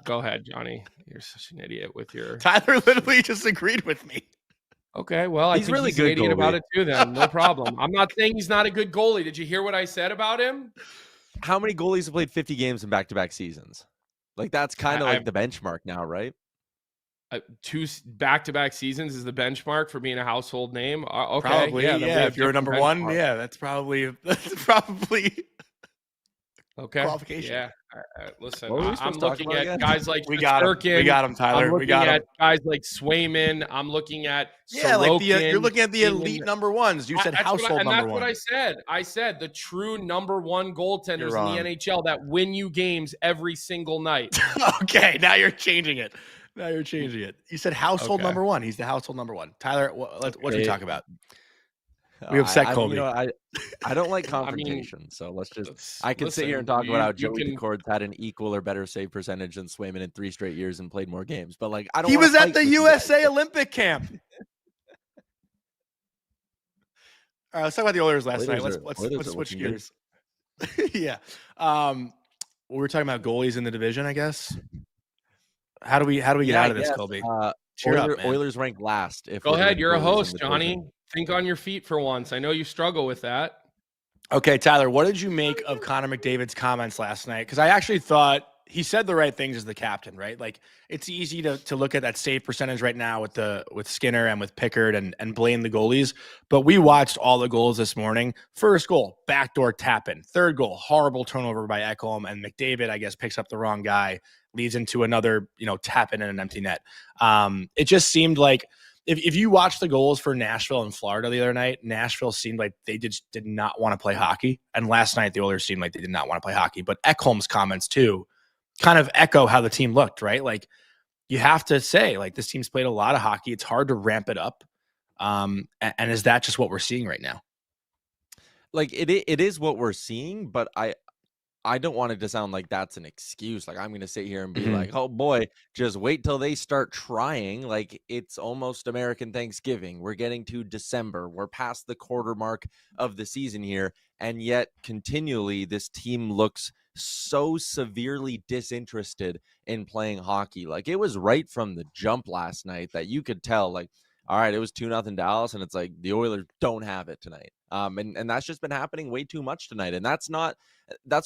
Go ahead, Johnny. You're such an idiot with your. Tyler literally just agreed with me. Okay, well, I think really he's good an idiot goalie. about it too. Then no problem. I'm not saying he's not a good goalie. Did you hear what I said about him? How many goalies have played 50 games in back-to-back seasons? Like that's kind of like the benchmark now, right? 2 back-to-back seasons is the benchmark for being a household name. Okay, probably, yeah. If you're a number one, yeah, that's probably okay. Qualification. Yeah. Listen, I'm looking at guys like we got him, Tyler. I'm looking at guys like Swayman. I'm looking at Sorokin, you're looking at the elite number ones. You said household number one. That's what I said. I said the true number one goaltenders in the NHL that win you games every single night. Okay, now you're changing it. You said household number one. He's the household number one. Tyler, what should we talk about? We upset Colby. I don't like confrontation, so let's just. I can sit here and talk about how Joey Tkachuk had an equal or better save percentage than Swayman in 3 straight years and played more games. But like, I don't. He was at the USA Olympic camp. All right, let's talk about the Oilers last night. Let's switch gears. Yeah, we were talking about goalies in the division, I guess. How do we get out of this, Colby? Oilers ranked last. Go ahead, you're a host, Johnny. Think on your feet for once. I know you struggle with that. Okay, Tyler, what did you make of Connor McDavid's comments last night? Because I actually thought he said the right things as the captain, right? Like, it's easy to look at that save percentage right now with Skinner and with Pickard and blame the goalies. But we watched all the goals this morning. First goal, backdoor tap-in. Third goal, horrible turnover by Ekholm. And McDavid, I guess, picks up the wrong guy, leads into another, tap-in and an empty net. It just seemed like if you watch the goals for Nashville and Florida the other night, Nashville seemed like they did not want to play hockey. And last night, the Oilers seemed like they did not want to play hockey. But Ekholm's comments, too, kind of echo how the team looked, right? Like, you have to say, like, this team's played a lot of hockey. It's hard to ramp it up. And is that just what we're seeing right now? Like, it is what we're seeing, but I don't want it to sound like that's an excuse. Like, I'm going to sit here and be like, oh boy, just wait till they start trying. Like, it's almost American Thanksgiving. We're getting to December. We're past the quarter mark of the season here. And yet continually this team looks so severely disinterested in playing hockey. Like, it was right from the jump last night that you could tell, like, all right, it was 2-0 Dallas. And it's like the Oilers don't have it tonight. And that's just been happening way too much tonight. And that's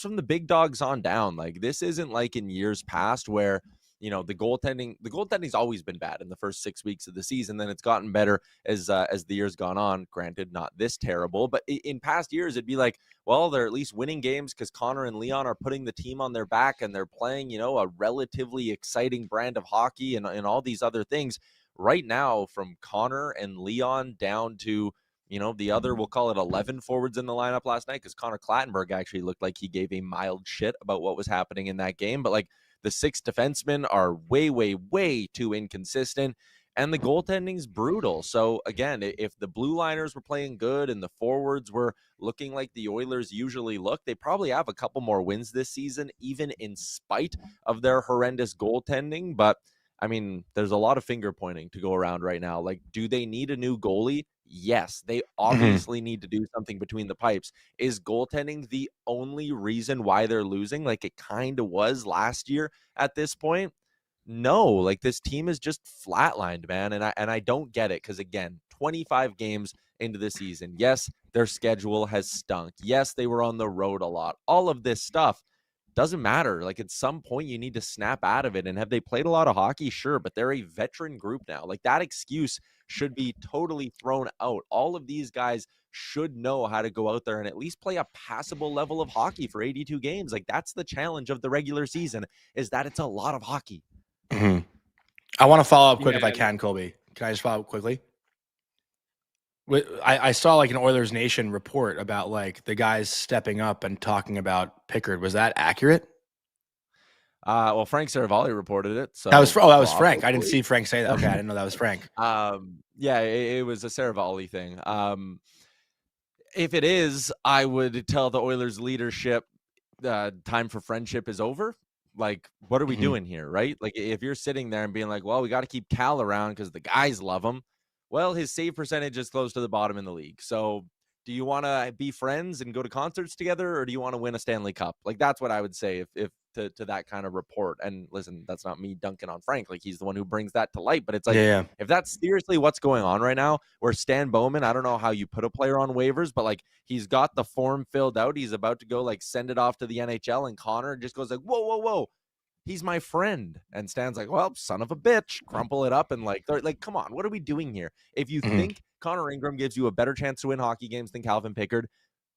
from the big dogs on down. Like, this isn't like in years past where, the goaltending's always been bad in the first 6 weeks of the season. Then it's gotten better as the years gone on. Granted, not this terrible, but in past years, it'd be like, well, they're at least winning games because Connor and Leon are putting the team on their back and they're playing, a relatively exciting brand of hockey and all these other things. Right now, from Connor and Leon down to, the other, we'll call it 11 forwards in the lineup last night, because Connor Clattenburg actually looked like he gave a mild shit about what was happening in that game. But like, the 6 defensemen are way, way, way too inconsistent, and the goaltending's brutal. So again, if the blue liners were playing good and the forwards were looking like the Oilers usually look, they probably have a couple more wins this season, even in spite of their horrendous goaltending. But I mean, there's a lot of finger pointing to go around right now. Like, do they need a new goalie? Yes, they obviously need to do something between the pipes. Is goaltending the only reason why they're losing, like it kind of was last year at this point? No, like, this team is just flatlined, man. And I don't get it, because again, 25 games into the season. Yes, their schedule has stunk. Yes, they were on the road a lot. All of this stuff doesn't matter. Like, at some point you need to snap out of it. And have they played a lot of hockey? Sure, but they're a veteran group now. Like, that excuse should be totally thrown out. All of these guys should know how to go out there and at least play a passable level of hockey for 82 games. Like, that's the challenge of the regular season, is that it's a lot of hockey. Mm-hmm. I want to follow up quick if I can, Colby. Can I just follow up quickly? I saw like an Oilers Nation report about like the guys stepping up and talking about Pickard. Was that accurate? Well, Frank Saravalli reported it. So that was Frank. I didn't see Frank say that. Okay, I didn't know that was Frank. Yeah, it was a Saravalli thing. If it is, I would tell the Oilers leadership time for friendship is over. Like, what are we doing here, right? Like, if you're sitting there and being like, well, we got to keep Cal around because the guys love him. Well, his save percentage is close to the bottom in the league. So do you want to be friends and go to concerts together, or do you want to win a Stanley Cup? Like, that's what I would say if to that kind of report. And listen, that's not me dunking on Frank. Like, he's the one who brings that to light. But it's like, if that's seriously what's going on right now, where Stan Bowman, I don't know how you put a player on waivers, but like, he's got the form filled out. He's about to go like send it off to the NHL, and Connor just goes like, whoa. He's my friend. And Stan's like, well, son of a bitch, crumple it up. And like, come on, what are we doing here? If you think Connor Ingram gives you a better chance to win hockey games than Calvin Pickard,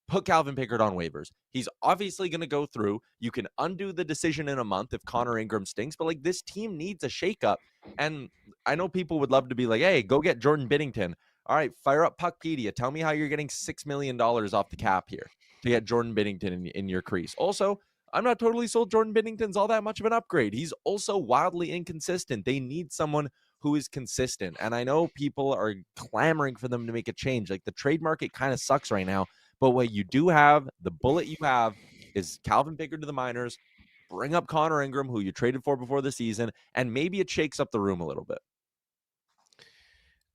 put Calvin Pickard on waivers. He's obviously going to go through. You can undo the decision in a month if Connor Ingram stinks, but like, this team needs a shakeup. And I know people would love to be like, hey, go get Jordan Binnington. All right, fire up Puckpedia. Tell me how you're getting $6 million off the cap here to get Jordan Binnington in your crease. Also, I'm not totally sold Jordan Binnington's all that much of an upgrade. He's also wildly inconsistent. They need someone who is consistent. And I know people are clamoring for them to make a change. Like, the trade market kind of sucks right now. But what you do have, the bullet you have, is Calvin Pickard to the minors, bring up Connor Ingram, who you traded for before the season, and maybe it shakes up the room a little bit.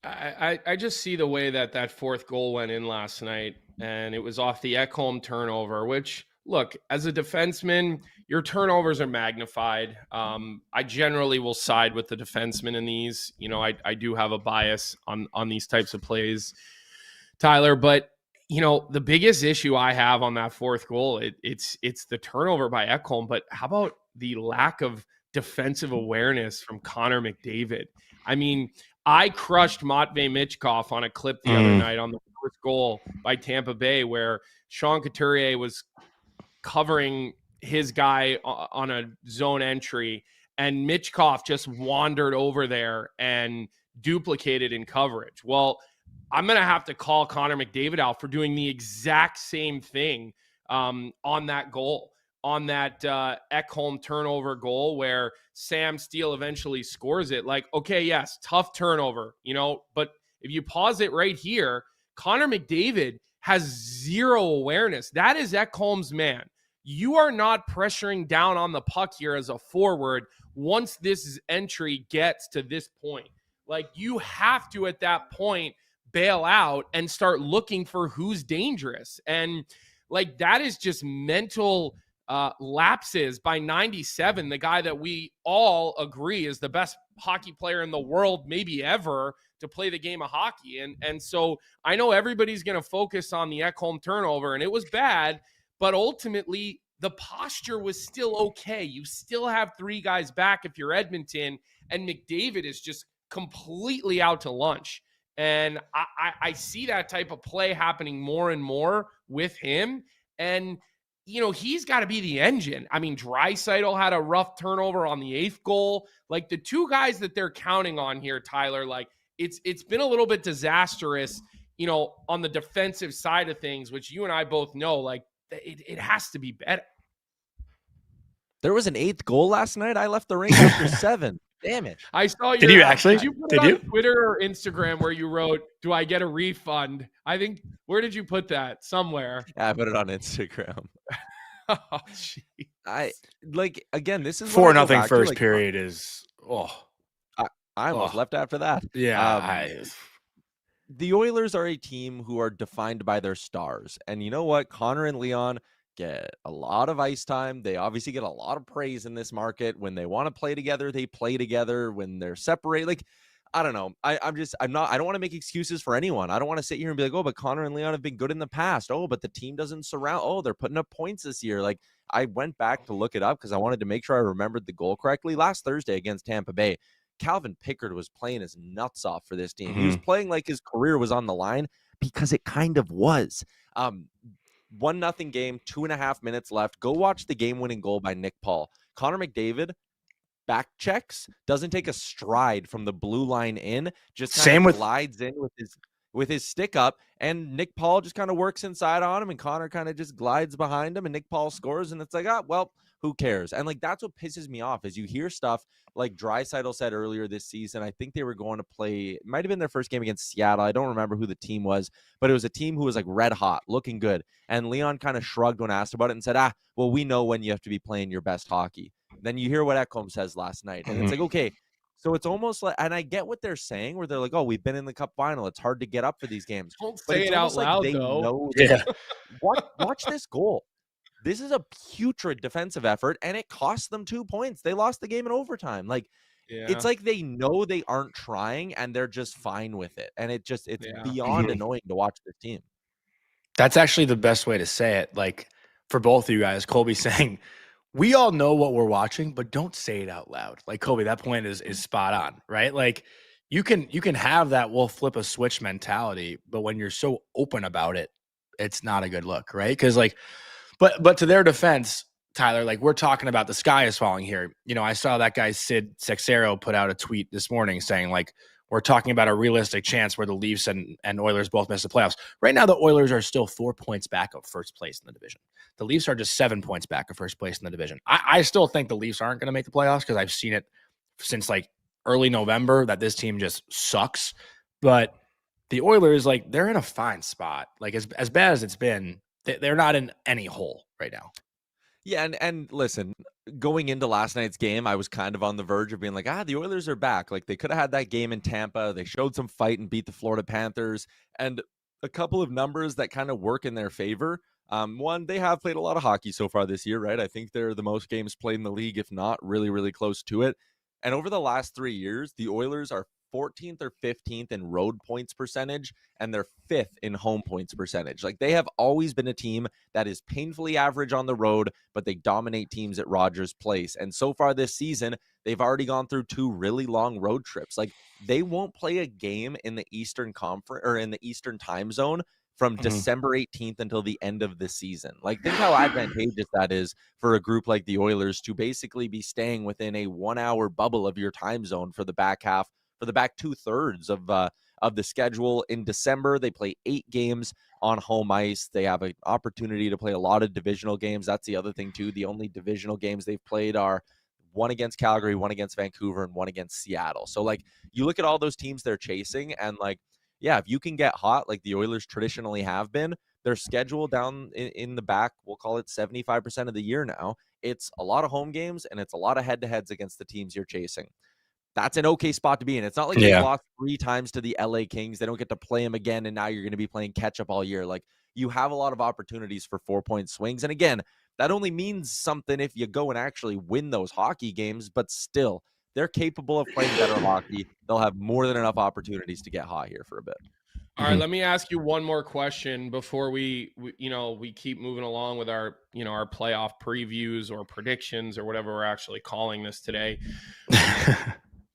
I just see the way that fourth goal went in last night, and it was off the Ekholm turnover, which, look, as a defenseman, your turnovers are magnified. I generally will side with the defenseman in these. You know, I do have a bias on these types of plays, Tyler. But, you know, the biggest issue I have on that fourth goal, it's the turnover by Ekholm. But how about the lack of defensive awareness from Connor McDavid? I mean, I crushed Matvei Michkov on a clip the other night on the first goal by Tampa Bay, where Sean Couturier was covering his guy on a zone entry, and Michkov just wandered over there and duplicated in coverage. Well, I'm going to have to call Connor McDavid out for doing the exact same thing on that goal, on that Ekholm turnover goal where Sam Steele eventually scores it. Like, okay, yes, tough turnover, you know, but if you pause it right here, Connor McDavid has zero awareness. That is Ekholm's man. You are not pressuring down on the puck here as a forward once this entry gets to this point. Like, you have to, at that point, bail out and start looking for who's dangerous. And, like, that is just mental lapses by 97, the guy that we all agree is the best hockey player in the world, maybe ever, to play the game of hockey. And so I know everybody's going to focus on the Ekholm turnover, and it was bad, but ultimately the posture was still okay. You still have three guys back if you're Edmonton, and McDavid is just completely out to lunch. And I see that type of play happening more and more with him. And, you know, he's got to be the engine. I mean, Draisaitl had a rough turnover on the 8th goal. Like, the two guys that they're counting on here, Tyler, like, it's been a little bit disastrous, you know, on the defensive side of things, which you and I both know, like, it has to be better. There was an 8th goal last night. I left the rink after 7. Damn it. I saw your. Did you actually? Did you put it on Twitter or Instagram where you wrote, "Do I get a refund?" I think. Where did you put that? Somewhere. Yeah, I put it on Instagram. Oh, geez. Again, this is 4-0 first period is. I almost left after that. Yeah. The Oilers are a team who are defined by their stars. And you know what? Connor and Leon get a lot of ice time. They obviously get a lot of praise in this market. When they want to play together, they play together. When they're separated, like, I don't know. I don't want to make excuses for anyone. I don't want to sit here and be like, oh, but Connor and Leon have been good in the past. Oh, but the team doesn't surround. Oh, they're putting up points this year. Like, I went back to look it up because I wanted to make sure I remembered the goal correctly. Last Thursday against Tampa Bay, Calvin Pickard was playing his nuts off for this team. He was playing like his career was on the line because it kind of was. 1-0 game, 2.5 minutes left. Go watch the game-winning goal by Nick Paul. Connor McDavid back checks, doesn't take a stride from the blue line in, just kind of glides in with his stick up, and Nick Paul just kind of works inside on him, and Connor kind of just glides behind him, and Nick Paul scores, and it's like, well, who cares? And like, that's what pisses me off is you hear stuff like Draisaitl said earlier this season. I think they were going to play, it might have been their first game against Seattle. I don't remember who the team was, but it was a team who was like red hot, looking good. And Leon kind of shrugged when asked about it and said, well, we know when you have to be playing your best hockey. Then you hear what Ekholm says last night, and it's like, okay, so it's almost like, and I get what they're saying, where they're like, oh, we've been in the cup final. It's hard to get up for these games. Don't say it out loud, like though. Watch this goal. This is a putrid defensive effort, and it cost them 2 points. They lost the game in overtime. Like, it's like they know they aren't trying, and they're just fine with it. And it's beyond annoying to watch this team. That's actually the best way to say it. Like, for both of you guys, Colby saying, we all know what we're watching, but don't say it out loud. Like, Colby, that point is spot on, right? Like, you can have that we'll flip a switch mentality, but when you're so open about it, it's not a good look, right? Because like, but to their defense, Tyler, like, we're talking about the sky is falling here. You know, I saw that guy Sid Sexero put out a tweet this morning saying, like, we're talking about a realistic chance where the Leafs and Oilers both miss the playoffs. Right now, the Oilers are still 4 points back of first place in the division. The Leafs are just 7 points back of first place in the division. I still think the Leafs aren't going to make the playoffs because I've seen it since like early November that this team just sucks. But the Oilers, like, they're in a fine spot. Like, as bad as it's been, they're not in any hole right now. Yeah, and listen, going into last night's game, I was kind of on the verge of being like, the Oilers are back. Like, they could have had that game in Tampa. They showed some fight and beat the Florida Panthers. And a couple of numbers that kind of work in their favor. One, they have played a lot of hockey so far this year, right? I think they're the most games played in the league, if not really, really close to it. And over the last 3 years, the Oilers are 14th or 15th in road points percentage, and they're 5th in home points percentage. Like, they have always been a team that is painfully average on the road, but they dominate teams at Rogers Place. And so far this season, they've already gone through 2 really long road trips. Like, they won't play a game in the Eastern Conference or in the Eastern time zone from December 18th until the end of the season. Like, think how advantageous that is for a group like the Oilers to basically be staying within a 1-hour bubble of your time zone for the back half, for the back 2/3 of the schedule. In December, they play 8 games on home ice. They have an opportunity to play a lot of divisional games. That's the other thing too. The only divisional games they've played are one against Calgary, one against Vancouver, and one against Seattle. So like, you look at all those teams they're chasing, and like, yeah, if you can get hot like the Oilers traditionally have been, their schedule down in the back, we'll call it 75% of the year now. It's a lot of home games, and it's a lot of head-to-heads against the teams you're chasing. That's an okay spot to be in. It's not like they lost 3 times to the LA Kings. They don't get to play them again, and now you're going to be playing catch-up all year. Like, you have a lot of opportunities for 4-point swings. And again, that only means something if you go and actually win those hockey games, but still, they're capable of playing better hockey. They'll have more than enough opportunities to get hot here for a bit. All right, let me ask you one more question before we keep moving along with our playoff previews or predictions or whatever we're actually calling this today.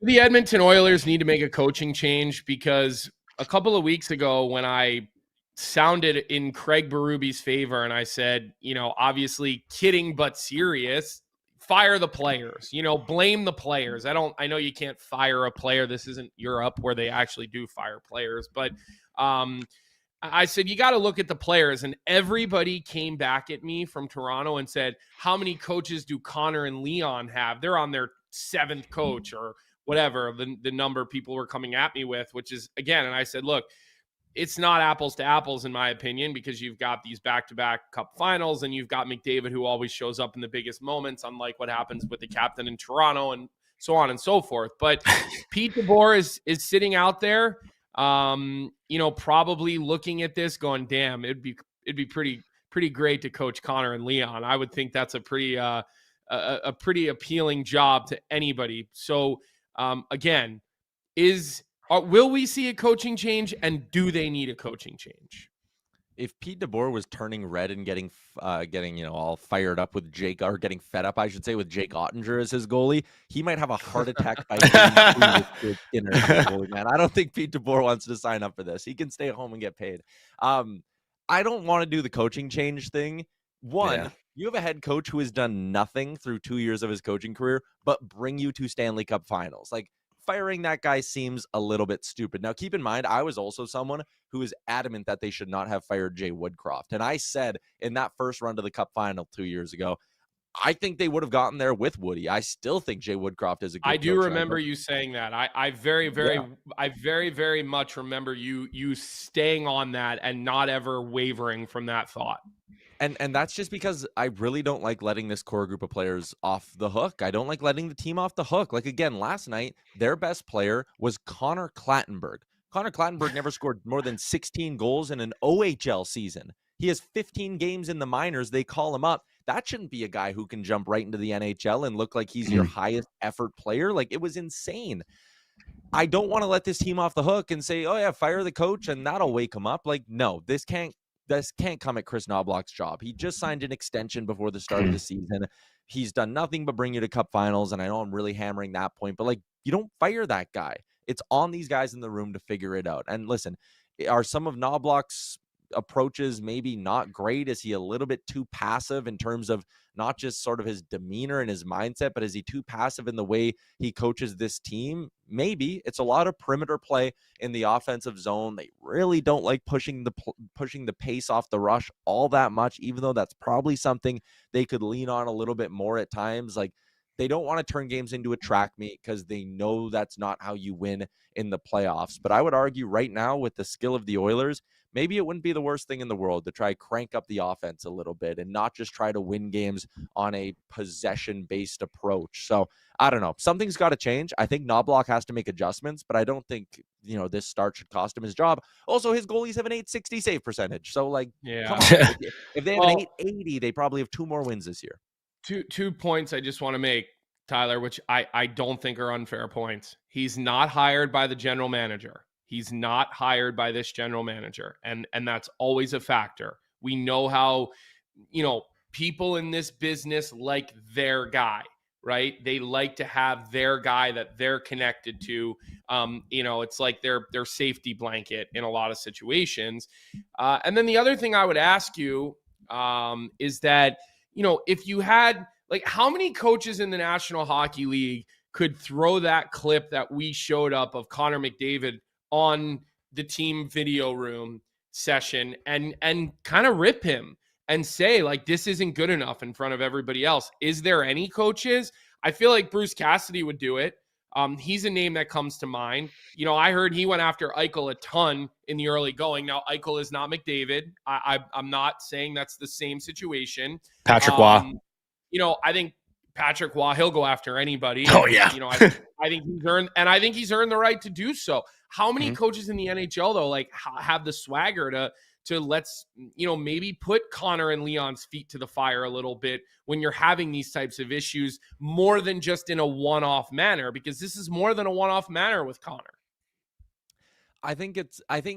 The Edmonton Oilers need to make a coaching change, because a couple of weeks ago when I sounded in Craig Berube's favor and I said, obviously kidding but serious, fire the players, blame the players. I know you can't fire a player. This isn't Europe where they actually do fire players, but I said, you got to look at the players, and everybody came back at me from Toronto and said, how many coaches do Connor and Leon have? They're on their 7th coach or whatever, the number people were coming at me with, which is, again, and I said, look, it's not apples to apples in my opinion, because you've got these back-to-back cup finals and you've got McDavid, who always shows up in the biggest moments, unlike what happens with the captain in Toronto and so on and so forth. But Pete DeBoer is sitting out there, probably looking at this going, damn, it'd be pretty great to coach Connor and Leon. I would think that's a pretty appealing job to anybody. So again, is Will we see a coaching change, and do they need a coaching change? If Pete DeBoer was turning red and getting all fired up with Jake, or getting fed up, I should say, with Jake Ottinger as his goalie, he might have a heart attack by game 3 with Jake Skinner as his goalie, man. I don't think Pete DeBoer wants to sign up for this. He can stay at home and get paid. I don't want to do the coaching change thing. You have a head coach who has done nothing through 2 years of his coaching career but bring you to Stanley Cup finals. Like, firing that guy seems a little bit stupid. Now, keep in mind, I was also someone who is adamant that they should not have fired Jay Woodcroft. And I said in that first run to the Cup final 2 years ago, I think they would have gotten there with Woody. I still think Jay Woodcroft is a good coach. I do remember you saying that. I very, very much remember you staying on that and not ever wavering from that thought. And that's just because I really don't like letting this core group of players off the hook. I don't like letting the team off the hook. Like, again, last night, their best player was Connor Clattenburg. Connor Clattenburg never scored more than 16 goals in an OHL season. He has 15 games in the minors. They call him up. That shouldn't be a guy who can jump right into the NHL and look like he's your highest effort player. Like, it was insane. I don't want to let this team off the hook and say, oh, yeah, fire the coach and that'll wake him up. Like, no, this can't come at Chris Knobloch's job. He just signed an extension before the start of the season. He's done nothing but bring you to Cup finals, and I know I'm really hammering that point, but, like, you don't fire that guy. It's on these guys in the room to figure it out. And listen, are some of Knobloch's approaches maybe not great? Is he a little bit too passive in terms of not just sort of his demeanor and his mindset, but is he too passive in the way he coaches this team? Maybe. It's a lot of perimeter play in the offensive zone. They really don't like pushing the pace off the rush all that much, even though that's probably something they could lean on a little bit more at times. Like, they don't want to turn games into a track meet because they know that's not how you win in the playoffs. But I would argue right now, with the skill of the Oilers, maybe it wouldn't be the worst thing in the world to try crank up the offense a little bit and not just try to win games on a possession-based approach. So I don't know. Something's got to change. I think Knobloch has to make adjustments, but I don't think, this start should cost him his job. Also, his goalies have an .860 save percentage. So, like, come on. If they have an .880, they probably have 2 more wins this year. Two points I just want to make, Tyler, which I don't think are unfair points. He's not hired by the general manager. He's not hired by this general manager. And that's always a factor. We know how, people in this business like their guy, right? They like to have their guy that they're connected to. It's like their safety blanket in a lot of situations. And then the other thing I would ask you is that, if you had, like, how many coaches in the National Hockey League could throw that clip that we showed up of Connor McDavid on the team video room session and kind of rip him and say, like, this isn't good enough in front of everybody else? Is there any coaches? I feel like Bruce Cassidy would do it. He's a name that comes to mind. I heard he went after Eichel a ton in the early going. Now, Eichel is not McDavid. I'm not saying that's the same situation. Patrick Waugh. I think Patrick Waugh, he'll go after anybody. Oh, yeah. I think he's earned the right to do so. How many coaches in the NHL, though, like, have the swagger to let's, maybe put Connor and Leon's feet to the fire a little bit when you're having these types of issues, more than just in a one-off manner, because this is more than a one-off manner with Connor. I think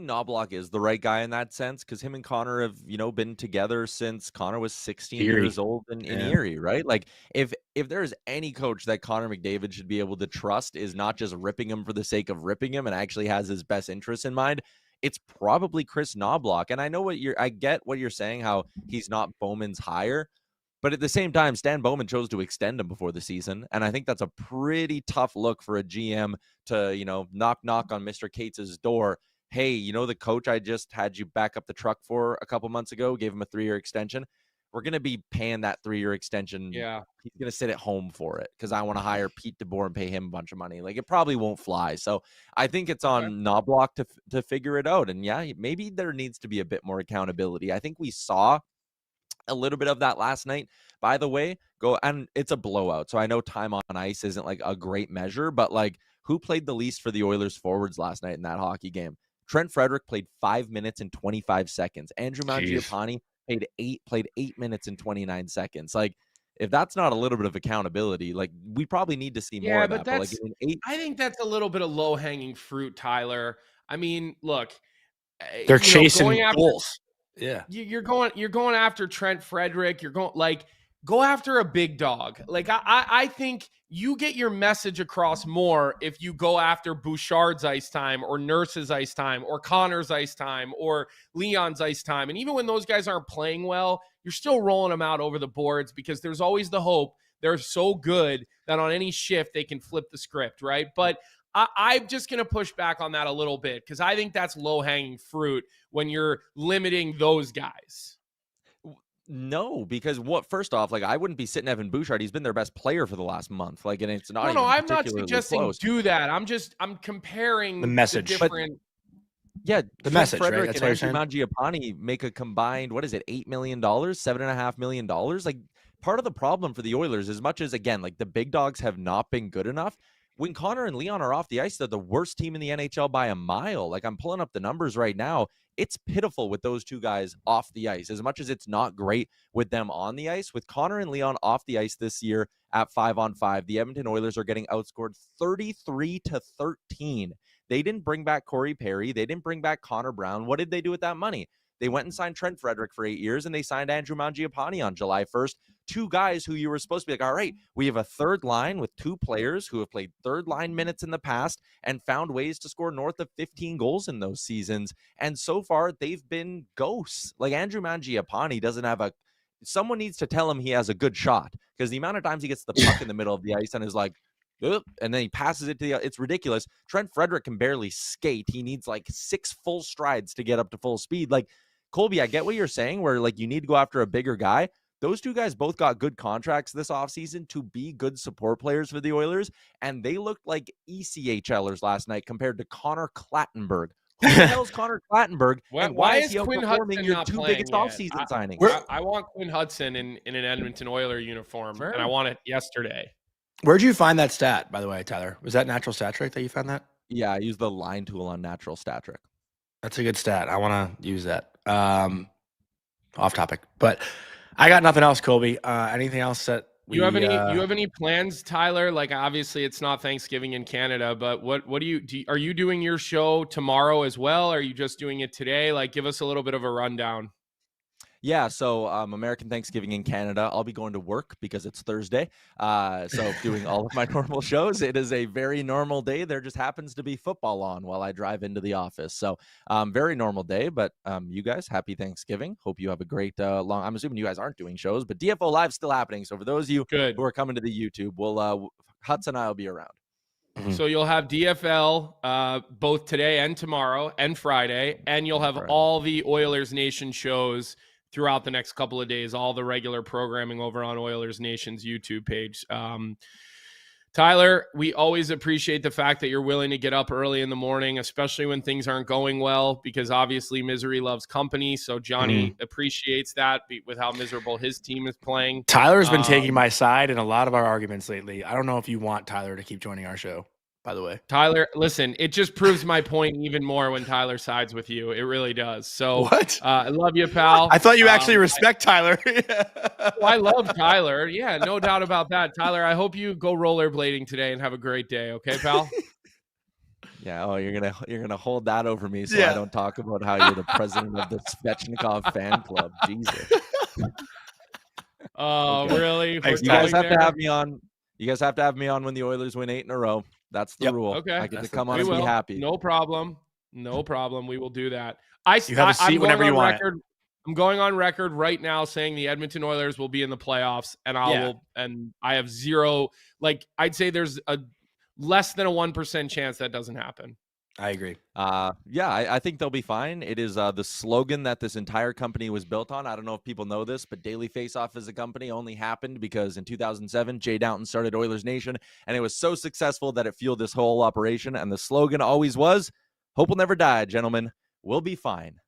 Knobloch is the right guy in that sense, because him and Connor have, been together since Connor was 16 years old in Erie, right? Like, if there's any coach that Connor McDavid should be able to trust is not just ripping him for the sake of ripping him and actually has his best interests in mind, it's probably Chris Knobloch. And I get what you're saying, how he's not Bowman's hire, but at the same time, Stan Bowman chose to extend him before the season. And I think that's a pretty tough look for a GM to, knock on Mr. Cates' door. Hey, the coach I just had you back up the truck for a couple months ago, gave him a 3-year extension. We're going to be paying that 3-year extension. Yeah. He's going to sit at home for it because I want to hire Pete DeBoer and pay him a bunch of money. Like, it probably won't fly. So I think it's on Knobloch to figure it out. And yeah, maybe there needs to be a bit more accountability. I think we saw a little bit of that last night, by the way. And it's a blowout. So I know time on ice isn't like a great measure, but, like, who played the least for the Oilers forwards last night in that hockey game? Trent Frederick played 5 minutes and 25 seconds. Andrew Mangiapane played 8 minutes and 29 seconds. Like, if that's not a little bit of accountability, like we probably need to see more of that. But like I think that's a little bit of low hanging fruit, Tyler. I mean, look, they're chasing goals. Yeah, you're going after Trent Frederick. You're going go after a big dog. Like I think you get your message across more if you go after Bouchard's ice time or Nurse's ice time or Connor's ice time or Leon's ice time. And even when those guys aren't playing well, you're still rolling them out over the boards because there's always the hope they're so good that on any shift they can flip the script, right? But I'm just going to push back on that a little bit because I think that's low-hanging fruit when you're limiting those guys. No, because first off, like I wouldn't be sitting Evan Bouchard. He's been their best player for the last month. Like, and it's not. No, I'm not particularly suggesting close. do that. I'm comparing the message. different. Yeah, the message, Frederick right? That's and Andrew Mangiapane make a combined, what is it, $8 million, $7.5 million? Like, part of the problem for the Oilers, as much as, again, like the big dogs have not been good enough, when Connor and Leon are off the ice, they're the worst team in the NHL by a mile. Like, I'm pulling up the numbers right now. It's pitiful with those two guys off the ice. As much as it's not great with them on the ice, with Connor and Leon off the ice this year at 5-on-5, the Edmonton Oilers are getting outscored 33-13. They didn't bring back Corey Perry. They didn't bring back Connor Brown. What did they do with that money? They went and signed Trent Frederick for 8 years, and they signed Andrew Mangiapane on July 1st. Two guys who you were supposed to be like, all right, we have a third line with two players who have played third line minutes in the past and found ways to score north of 15 goals in those seasons. And so far, they've been ghosts. Like Andrew Mangiapane doesn't have someone needs to tell him he has a good shot, because the amount of times he gets the puck in the middle of the ice and is like, and then he passes it to it's ridiculous. Trent Frederick can barely skate. He needs like 6 full strides to get up to full speed. Like, Colby, I get what you're saying, where like you need to go after a bigger guy. Those two guys both got good contracts this offseason to be good support players for the Oilers, and they looked like ECHLers last night compared to Connor Clattenburg. Who the hell's Connor Clattenburg? And why is he outperforming your two biggest offseason signings? I want Quinn Hudson in an Edmonton Oiler uniform, and I want it yesterday. Where'd you find that stat, by the way, Tyler? Was that Natural Stat Trick that you found that? Yeah, I used the line tool on Natural Stat Trick. That's a good stat. I want to use that. Off topic, but I got nothing else, Colby. Anything else that you have any plans, Tyler? Like, obviously it's not Thanksgiving in Canada, but what do you are you doing your show tomorrow as well? Are you just doing it today? Like, give us a little bit of a rundown. Yeah, so American Thanksgiving in Canada, I'll be going to work because it's Thursday. So doing all of my normal shows. It is a very normal day. There just happens to be football on while I drive into the office. So very normal day, but you guys, happy Thanksgiving. Hope you have a great I'm assuming you guys aren't doing shows, but DFO Live's still happening. So for those of you who are coming to the YouTube, Hutz and I will be around. Mm-hmm. So you'll have DFL both today and tomorrow and Friday, and you'll have all the Oilers Nation shows throughout the next couple of days, all the regular programming over on Oilers Nation's YouTube page. Tyler, we always appreciate the fact that you're willing to get up early in the morning, especially when things aren't going well, because obviously misery loves company. So Johnny appreciates that with how miserable his team is playing. Tyler's been taking my side in a lot of our arguments lately. I don't know if you want Tyler to keep joining our show, by the way. Tyler, listen, it just proves my point even more when Tyler sides with you. It really does. So what? I love you, pal. I thought you actually respect Tyler. I love Tyler. Yeah, no doubt about that. Tyler, I hope you go rollerblading today and have a great day. Okay, pal? Yeah. Oh, you're gonna hold that over me so I don't talk about how you're the president of the Svechnikov fan club. Jesus. Oh, okay. Really? You guys have to have me on. You guys have to have me on when the Oilers win 8 in a row. That's the rule. Okay. I get to come on and be happy. No problem. No problem. We will do that. You have a seat whenever you want. I'm going on record right now saying the Edmonton Oilers will be in the playoffs, and I have zero. Like, I'd say there's a less than a 1% chance that doesn't happen. I agree. I think they'll be fine. It is the slogan that this entire company was built on. I don't know if people know this, but Daily Faceoff as a company only happened because in 2007, Jay Downton started Oilers Nation, and it was so successful that it fueled this whole operation. And the slogan always was, "Hope will never die, gentlemen. We'll be fine."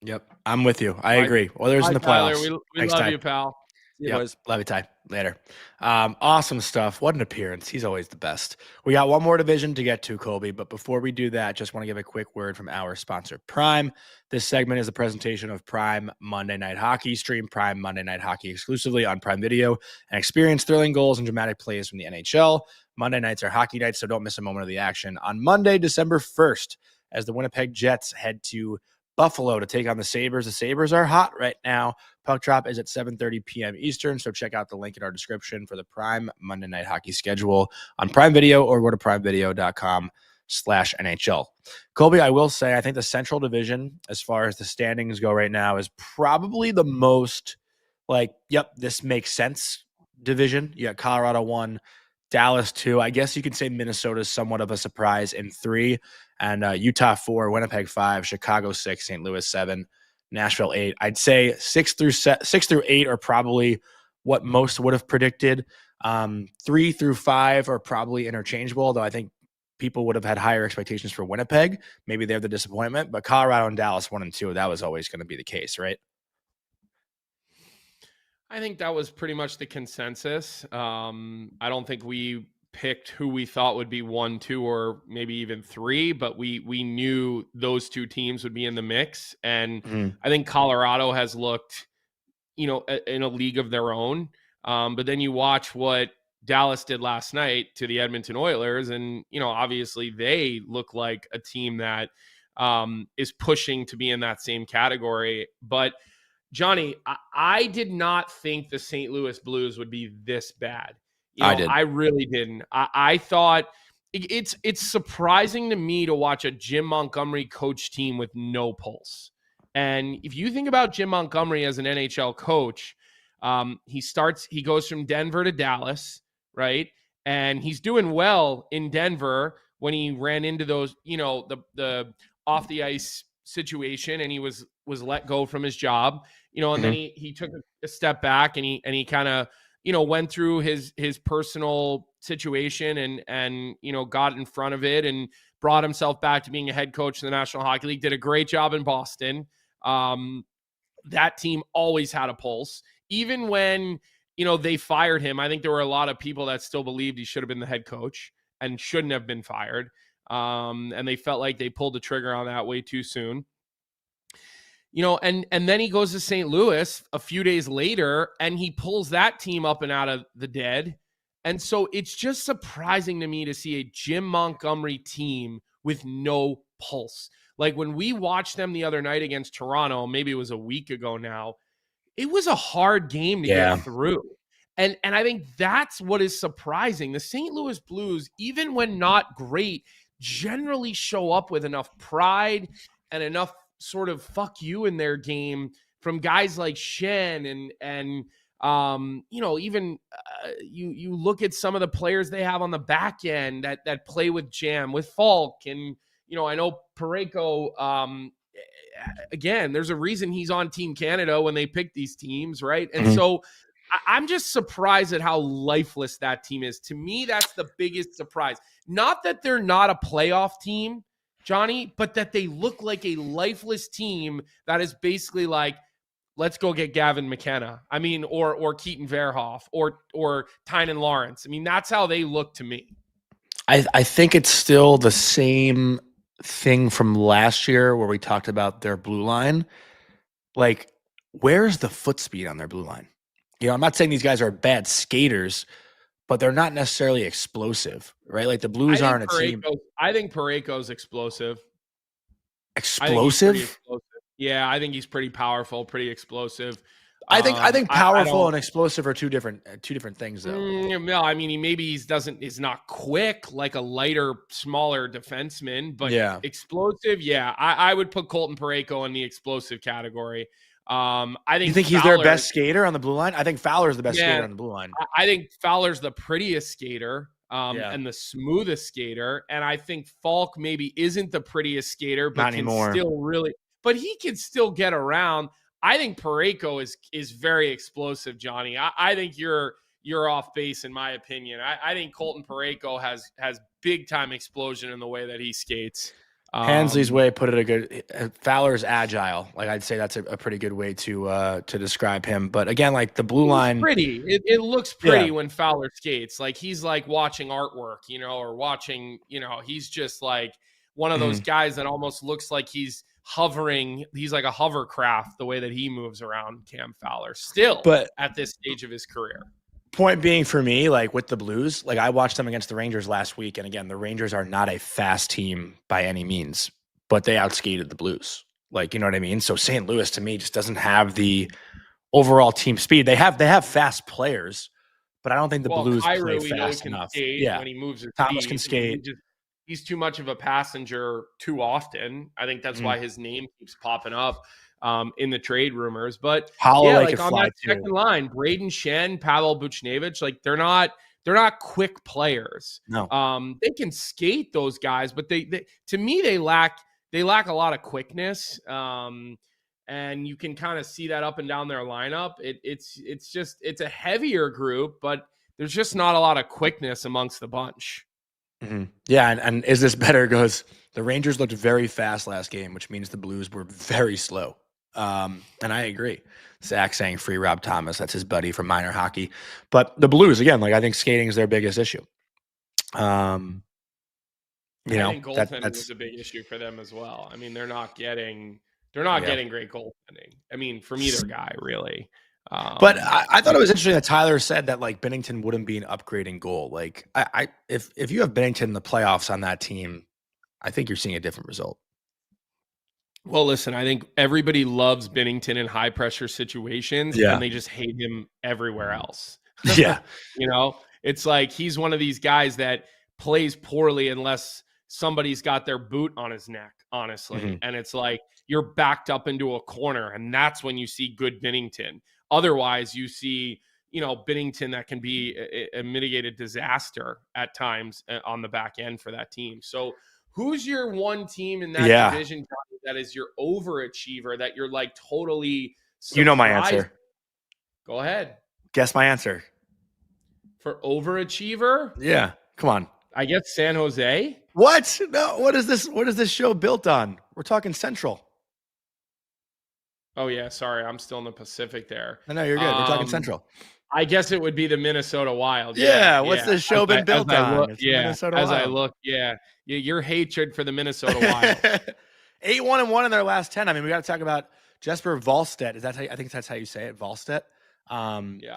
Yep, I'm with you. I agree. Oilers in the playoffs. Tyler, we love you, pal. boys. Love you, Ty. Later. Awesome stuff. What an appearance. He's always the best. We got one more division to get to, Colby, but before we do that, just want to give a quick word from our sponsor, Prime. This segment is a presentation of Prime Monday Night Hockey. Stream Prime Monday Night Hockey exclusively on Prime Video and experience thrilling goals and dramatic plays from the NHL. Monday nights are hockey nights, so don't miss a moment of the action. On Monday, December 1st, as the Winnipeg Jets head to Buffalo to take on the Sabres. The Sabres are hot right now. Puck drop is at 7:30 p.m. Eastern, so check out the link in our description for the Prime Monday Night Hockey schedule on Prime Video or go to primevideo.com/NHL. Colby, I will say, I think the Central Division, as far as the standings go right now, is probably the most this makes sense division. You got Colorado 1, Dallas 2. I guess you could say Minnesota is somewhat of a surprise in 3. And Utah 4, Winnipeg 5, Chicago 6, St. Louis 7, Nashville 8. I'd say 6 through 8 are probably what most would have predicted. 3 through 5 are probably interchangeable, although I think people would have had higher expectations for Winnipeg. Maybe they're the disappointment, but Colorado and Dallas 1 and 2, that was always going to be the case, right? I think that was pretty much the consensus. I don't think we picked who we thought would be 1, 2, or maybe even 3, but we knew those 2 teams would be in the mix. And I think Colorado has looked, in a league of their own. But then you watch what Dallas did last night to the Edmonton Oilers, and, obviously they look like a team that is pushing to be in that same category. But Johnny, I did not think the St. Louis Blues would be this bad. I really didn't. I thought it's surprising to me to watch a Jim Montgomery coach team with no pulse. And if you think about Jim Montgomery as an NHL coach, he goes from Denver to Dallas, right? And he's doing well in Denver when he ran into those, the off the ice situation, and he was let go from his job, and then he took a step back and he kind of, went through his personal situation and got in front of it and brought himself back to being a head coach in the National Hockey League. Did a great job in Boston. That team always had a pulse. Even when, they fired him, I think there were a lot of people that still believed he should have been the head coach and shouldn't have been fired. And they felt like they pulled the trigger on that way too soon. And then he goes to St. Louis a few days later and he pulls that team up and out of the dead. And so it's just surprising to me to see a Jim Montgomery team with no pulse. Like when we watched them the other night against Toronto, maybe it was a week ago now, it was a hard game to get through. And I think that's what is surprising. The St. Louis Blues, even when not great, generally show up with enough pride and enough sort of fuck you in their game from guys like Shen and even you look at some of the players they have on the back end that play with Jam, with Falk, and I know Parayko, again, there's a reason he's on Team Canada when they pick these teams, right? And so I'm just surprised at how lifeless that team is. To me, that's the biggest surprise. Not that they're not a playoff team, Johnny, but that they look like a lifeless team that is basically like, let's go get Gavin McKenna. I mean, or Keaton Verhoff or Tynan Lawrence. I mean, that's how they look to me. I think it's still the same thing from last year where we talked about their blue line. Like, where's the foot speed on their blue line? I'm not saying these guys are bad skaters, but they're not necessarily explosive, right? Like the Blues aren't a team. I think Parayko's explosive. Explosive? Yeah, I think he's pretty powerful, pretty explosive. I think powerful and explosive are two different things, though. No, I mean, he's not quick like a lighter, smaller defenseman, but explosive. Yeah, I would put Colton Parayko in the explosive category. I think. You think he's their best skater on the blue line? I think Fowler's the best skater on the blue line. I think Fowler's the prettiest skater and the smoothest skater, and I think Falk maybe isn't the prettiest skater, but but he can still get around. I think Parayko is very explosive, Johnny. I think you're off base in my opinion. I think Colton Parayko has big time explosion in the way that he skates. Hansley's way put it a good. Fowler's agile. Like I'd say that's a pretty good way to describe him. But again, like the blue line, pretty. It looks pretty when Fowler skates. Like he's like watching artwork, or watching. He's just like one of those guys that almost looks like he's hovering. He's like a hovercraft the way that he moves around. Cam Fowler still, but at this stage of his career. Point being for me, like with the Blues, like I watched them against the Rangers last week. And again, the Rangers are not a fast team by any means, but they outskated the Blues. Like, you know what I mean? So St. Louis to me just doesn't have the overall team speed. They have fast players, but I don't think the Blues play fast enough. When he moves his Thomas feet. can skate. He's too much of a passenger too often. I think that's why his name keeps popping up in the trade rumors. But like on that second line, Braden Shen, Pavel Buchnevich, like they're not quick players. No. They can skate, those guys, but they to me they lack a lot of quickness. And you can kind of see that up and down their lineup. It's a heavier group, but there's just not a lot of quickness amongst the bunch. Mm-hmm. Yeah, and is this better? Goes the Rangers looked very fast last game, which means the Blues were very slow. And I agree. Zach saying free Rob Thomas. That's his buddy from minor hockey. But the Blues, again, like I think skating is their biggest issue. I think goaltending is a big issue for them as well. I mean, they're not getting great goaltending. I mean, from either guy, really. But I thought it was interesting that Tyler said that like Binnington wouldn't be an upgrading goal. Like if you have Binnington in the playoffs on that team, I think you're seeing a different result. Well, listen, I think everybody loves Binnington in high pressure situations, and they just hate him everywhere else. Yeah. It's like he's one of these guys that plays poorly unless somebody's got their boot on his neck, honestly. And it's like you're backed up into a corner, and that's when you see good Binnington. Otherwise, you see, Binnington that can be a mitigated disaster at times on the back end for that team. So who's your one team in that division, Johnny, that is your overachiever that you're like totally surprised? You know my answer. Go ahead. Guess my answer. For overachiever? Yeah. Come on. I guess San Jose. What? No. What is this? What is this show built on? We're talking Central. Oh, yeah. Sorry. I'm still in the Pacific there. No, you're good. We're talking Central. I guess it would be the Minnesota Wild. Yeah. What's this show been built on? I look. Your hatred for the Minnesota Wild. 8-1-1 in their last 10. I mean, we got to talk about Jesper Wallstedt. Is that I think that's how you say it, Wallstedt.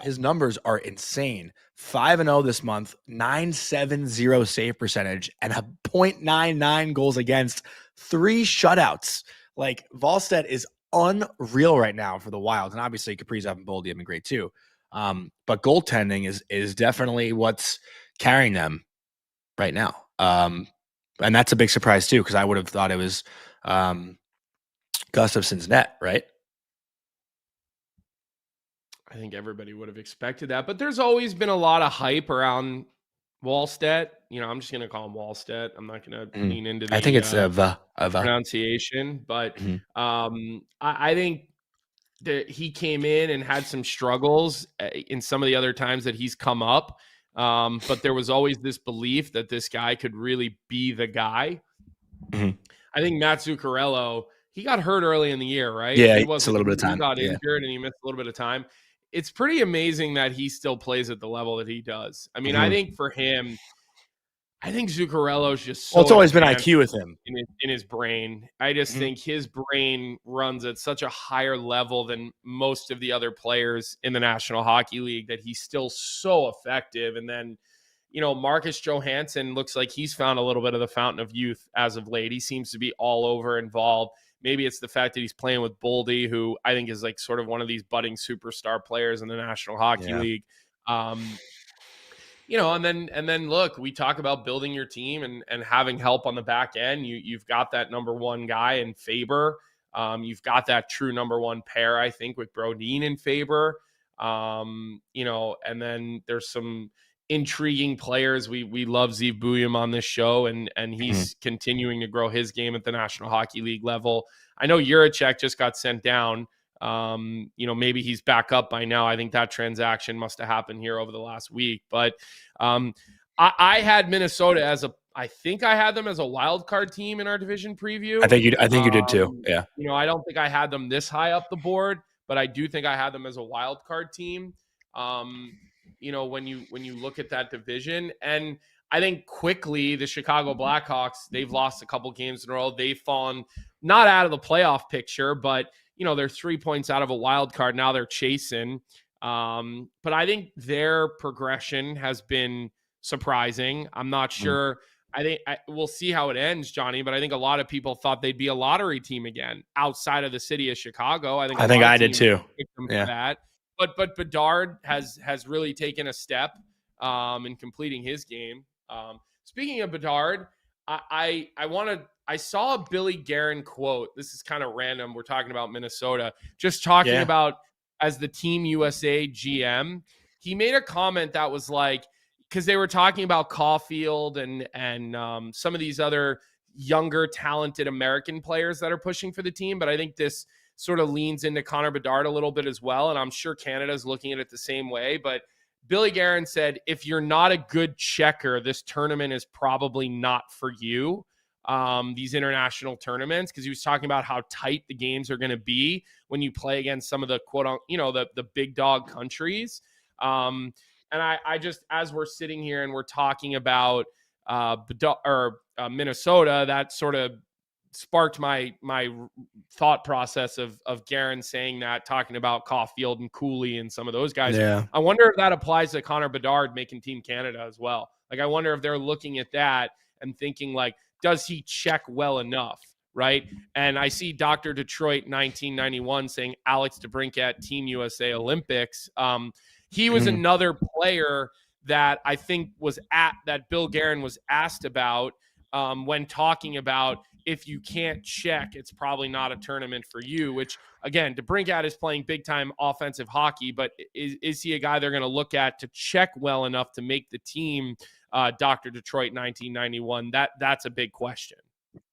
His numbers are insane. 5-0 this month, 970 save percentage, and a .99 goals against, 3 shutouts. Like Wallstedt is unreal right now for the Wild, and obviously Kaprizov and Boldy have been great too. But goaltending is definitely what's carrying them right now. And that's a big surprise too, because I would have thought it was Gustafsson's net, right? I think everybody would have expected that, but there's always been a lot of hype around Wallstedt. I'm just going to call him Wallstedt. I'm not going to lean into the I think it's pronunciation, but I think that he came in and had some struggles in some of the other times that he's come up. But there was always this belief that this guy could really be the guy. I think Matt Zuccarello, he got hurt early in the year, right? Yeah, he missed a little bit of time. He got injured and he missed a little bit of time. It's pretty amazing that he still plays at the level that he does. I mean, I think for him, I think Zuccarello's just so it's always been IQ with him in his brain. I just think his brain runs at such a higher level than most of the other players in the National Hockey League that he's still so effective. And then, Marcus Johansson looks like he's found a little bit of the fountain of youth as of late. He seems to be all over involved. Maybe it's the fact that he's playing with Boldy, who I think is like sort of one of these budding superstar players in the National Hockey League. And then look, we talk about building your team and having help on the back end. You've got that number one guy in Faber. You've got that true number one pair, I think, with Brodin and Faber. And then there's some intriguing players. We love Zeev Buyum on this show, and he's continuing to grow his game at the National Hockey League level. I know Yaremchuk just got sent down. Maybe he's back up by now. I think that transaction must have happened here over the last week. But I had Minnesota I think I had them as a wild card team in our division preview. I think you did too. Yeah. I don't think I had them this high up the board, but I do think I had them as a wild card team. When you look at that division, and I think quickly the Chicago Blackhawks, they've lost a couple games in a row. They've fallen not out of the playoff picture, but they're 3 points out of a wild card. Now they're chasing. But I think their progression has been surprising. I'm not sure. I think we'll see how it ends, Johnny, but I think a lot of people thought they'd be a lottery team again outside of the city of Chicago. I think I did too. Yeah. That. But Bedard has really taken a step in completing his game. Speaking of Bedard, I saw a Billy Guerin quote. This is kind of random. We're talking about Minnesota, just talking about as the Team USA GM. He made a comment that was like, because they were talking about Caulfield and some of these other younger, talented American players that are pushing for the team. But I think this sort of leans into Connor Bedard a little bit as well. And I'm sure Canada's looking at it the same way. But Billy Guerin said, if you're not a good checker, this tournament is probably not for you, these international tournaments, because he was talking about how tight the games are going to be when you play against some of the the big dog countries. And I just, as we're sitting here and we're talking about Minnesota, that sort of sparked my thought process of Guerin saying that, talking about Caulfield and Cooley and some of those guys. Yeah. I wonder if that applies to Connor Bedard making Team Canada as well. Like, I wonder if they're looking at that and thinking, like, does he check well enough, right? And I see Dr. Detroit 1991 saying Alex DeBrincat, Team USA Olympics. He was another player that I think that Bill Guerin was asked about when talking about, if you can't check, it's probably not a tournament for you, which, again, DeBrincat is playing big-time offensive hockey, but is he a guy they're going to look at to check well enough to make the team, Dr. Detroit 1991? That's a big question.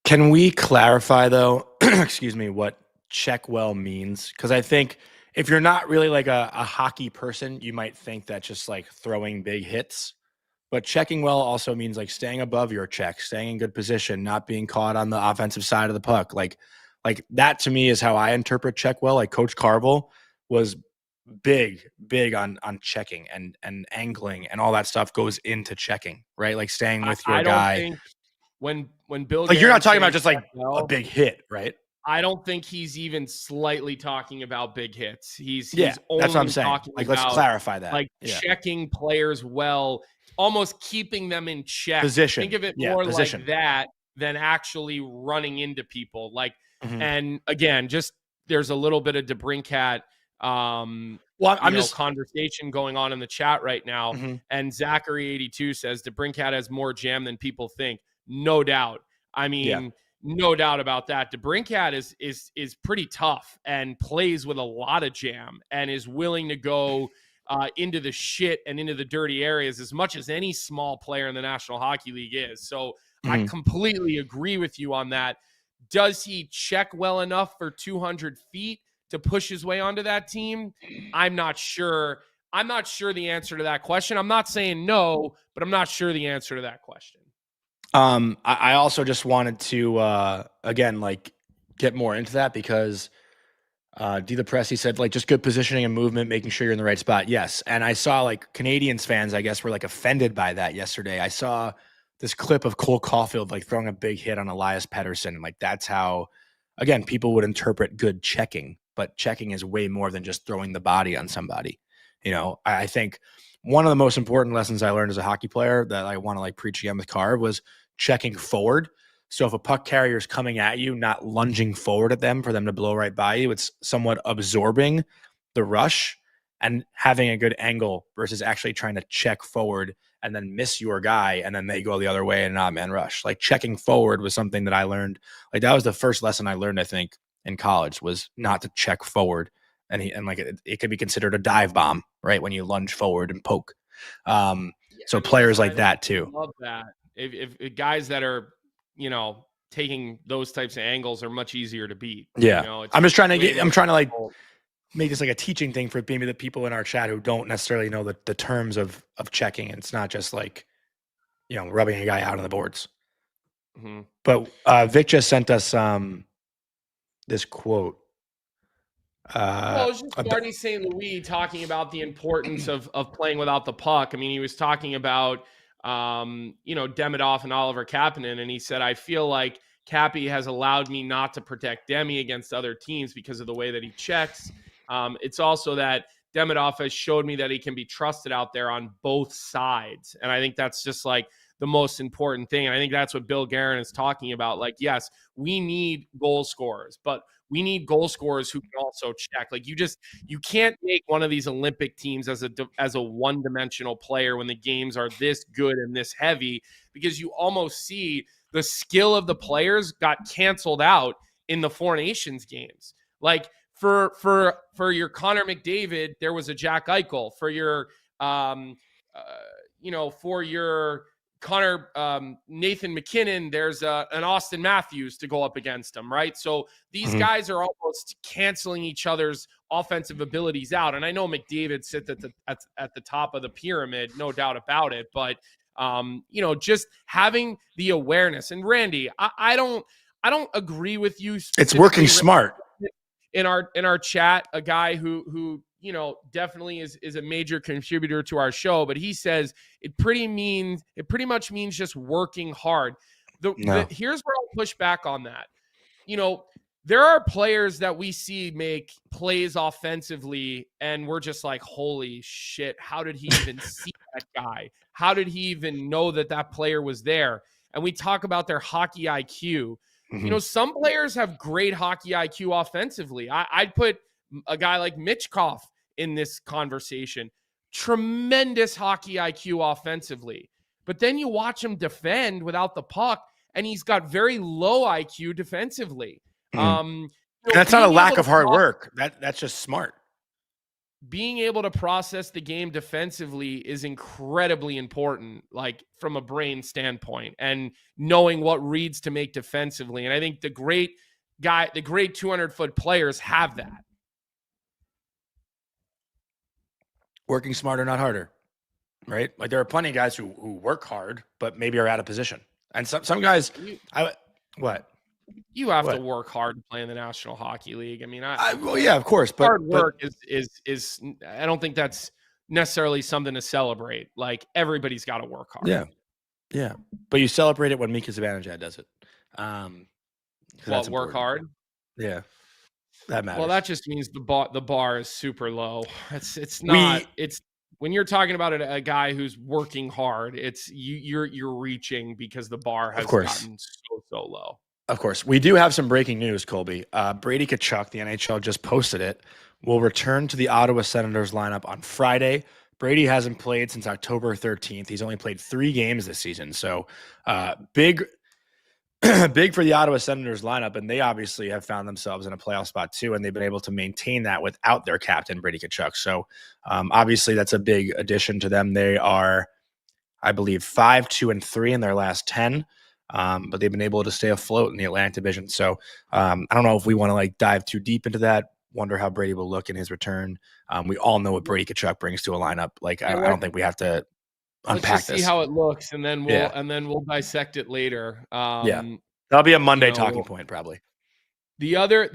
Can we clarify, though, excuse me, what check well means? Because I think if you're not really like a hockey person, you might think that just like throwing big hits. But checking well also means like staying above your check, staying in good position, not being caught on the offensive side of the puck. Like that to me is how I interpret check well. Like Coach Carvel was big on checking and angling, and all that stuff goes into checking, right? Like staying with your guy. Think when Bill, like, you're not talking about just like a big hit, right? I don't think he's even slightly talking about big hits. He's only that's what I'm saying. Talking like, about, let's clarify that. Like checking players well, almost keeping them in check. Position. Think of it more like that than actually running into people. Like, and again, just there's a little bit of DeBrincat conversation going on in the chat right now. And Zachary82 says DeBrincat has more jam than people think. No doubt. I mean, no doubt about that. DeBrincat is pretty tough and plays with a lot of jam and is willing to go into the shit and into the dirty areas as much as any small player in the National Hockey League is. So I completely agree with you on that. Does he check well enough for 200 feet to push his way onto that team? I'm not sure. I'm not sure the answer to that question. I'm not saying no, but I'm not sure the answer to that question. I also just wanted to, again, like get more into that because D. the Press, he said, like, just good positioning and movement, making sure you're in the right spot. Yes. And I saw like Canadians fans, I guess, were like offended by that yesterday. I saw this clip of Cole Caulfield, like throwing a big hit on Elias Pettersson. And like, that's how, again, people would interpret good checking, but checking is way more than just throwing the body on somebody. You know, I think one of the most important lessons I learned as a hockey player that I want to like preach again with Carv was checking forward. So if a puck carrier is coming at you, not lunging forward at them for them to blow right by you, it's somewhat absorbing the rush and having a good angle versus actually trying to check forward and then miss your guy and then they go the other way and not man rush. Like checking forward was something that I learned. Like that was the first lesson I learned, I think, in college, was not to check forward. And it could be considered a dive bomb, right? When you lunge forward and poke. So players like that too. Love that. If guys that are, taking those types of angles are much easier to beat. Yeah. I'm trying to like make this like a teaching thing for maybe the people in our chat who don't necessarily know the terms of checking. It's not just like, rubbing a guy out on the boards. Mm-hmm. But Vick just sent us this quote. Well, it was just Marty St. Louis talking about the importance of playing without the puck. I mean, he was talking about, Demidov and Oliver Kapanen, and he said, I feel like Cappy has allowed me not to protect Demi against other teams because of the way that he checks. It's also that Demidov has showed me that he can be trusted out there on both sides. And I think that's just like the most important thing. And I think that's what Bill Guerin is talking about. Like, yes, we need goal scorers, but we need goal scorers who can also check. Like you can't make one of these Olympic teams as a one-dimensional player when the games are this good and this heavy, because you almost see the skill of the players got canceled out in the Four Nations games. Like for your Connor McDavid, there was a Jack Eichel. For your for your Connor Nathan McKinnon, there's an Austin Matthews to go up against him, right? So these guys are almost canceling each other's offensive abilities out. And I know McDavid sits at the top of the pyramid, no doubt about it. But just having the awareness. And Randy, I don't agree with you. It's working smart. In our chat, a guy who definitely is a major contributor to our show, but he says it pretty much means just working hard. Here's where I'll push back on that. There are players that we see make plays offensively, and we're just like, holy shit, how did he even see that guy? How did he even know that player was there? And we talk about their hockey IQ. Some players have great hockey IQ offensively. I'd put a guy like Michkov in this conversation. Tremendous hockey IQ offensively. But then you watch him defend without the puck, and he's got very low IQ defensively. That's not a lack of hard work. That's just smart. Being able to process the game defensively is incredibly important, like from a brain standpoint, and knowing what reads to make defensively. And I think the great 200-foot players have that. Working smarter, not harder, right? Like there are plenty of guys who work hard, but maybe are out of position. And some guys, You have to work hard to play in the National Hockey League. I mean, yeah, of course, but hard work is I don't think that's necessarily something to celebrate. Like everybody's got to work hard. Yeah. But you celebrate it when Mika Zibanejad does it. Work hard? Yeah, that matters. Well, that just means the bar is super low. It's not. It's when you're talking about a guy who's working hard. It's you're reaching because the bar has gotten so low. Of course. We do have some breaking news, Colby. Brady Tkachuk, the NHL just posted it, will return to the Ottawa Senators lineup on Friday. Brady hasn't played since October 13th. He's only played 3 games this season. So big for the Ottawa Senators lineup, and they obviously have found themselves in a playoff spot too, and they've been able to maintain that without their captain, Brady Tkachuk. So obviously that's a big addition to them. They are, I believe, 5-2-3 in their last 10. But they've been able to stay afloat in the Atlantic Division. So I don't know if we want to dive too deep into that. Wonder how Brady will look in his return. We all know what Brady Tkachuk brings to a lineup. I don't think we have to unpack Let's just this. see how it looks, and then we'll dissect it later. That'll be a Monday talking point probably. The other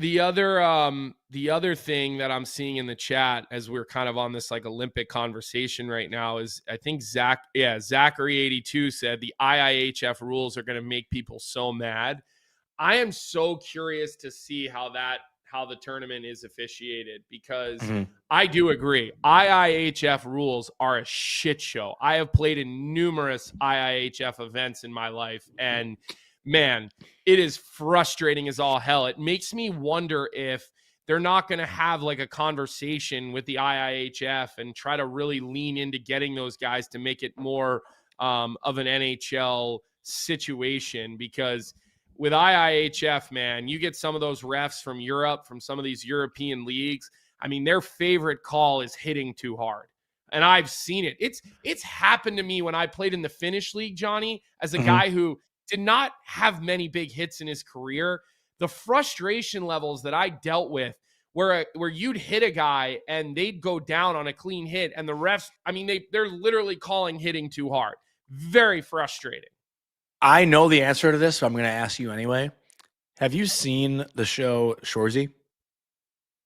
thing that I'm seeing in the chat as we're kind of on this Olympic conversation right now is I think Zachary82 said the IIHF rules are going to make people so mad. I am so curious to see how the tournament is officiated, because I do agree. IIHF rules are a shit show. I have played in numerous IIHF events in my life, and man, it is frustrating as all hell. It makes me wonder if they're not going to have a conversation with the IIHF and try to really lean into getting those guys to make it more of an NHL situation, because with IIHF, man, you get some of those refs from Europe, from some of these European leagues. I mean, their favorite call is hitting too hard. And I've seen it. It's happened to me when I played in the Finnish league, Johnny, as a guy who did not have many big hits in his career. The frustration levels that I dealt with where you'd hit a guy and they'd go down on a clean hit, and the refs, I mean, they're literally calling hitting too hard. Very frustrating. I know the answer to this, so I'm going to ask you anyway. Have you seen the show Shoresy?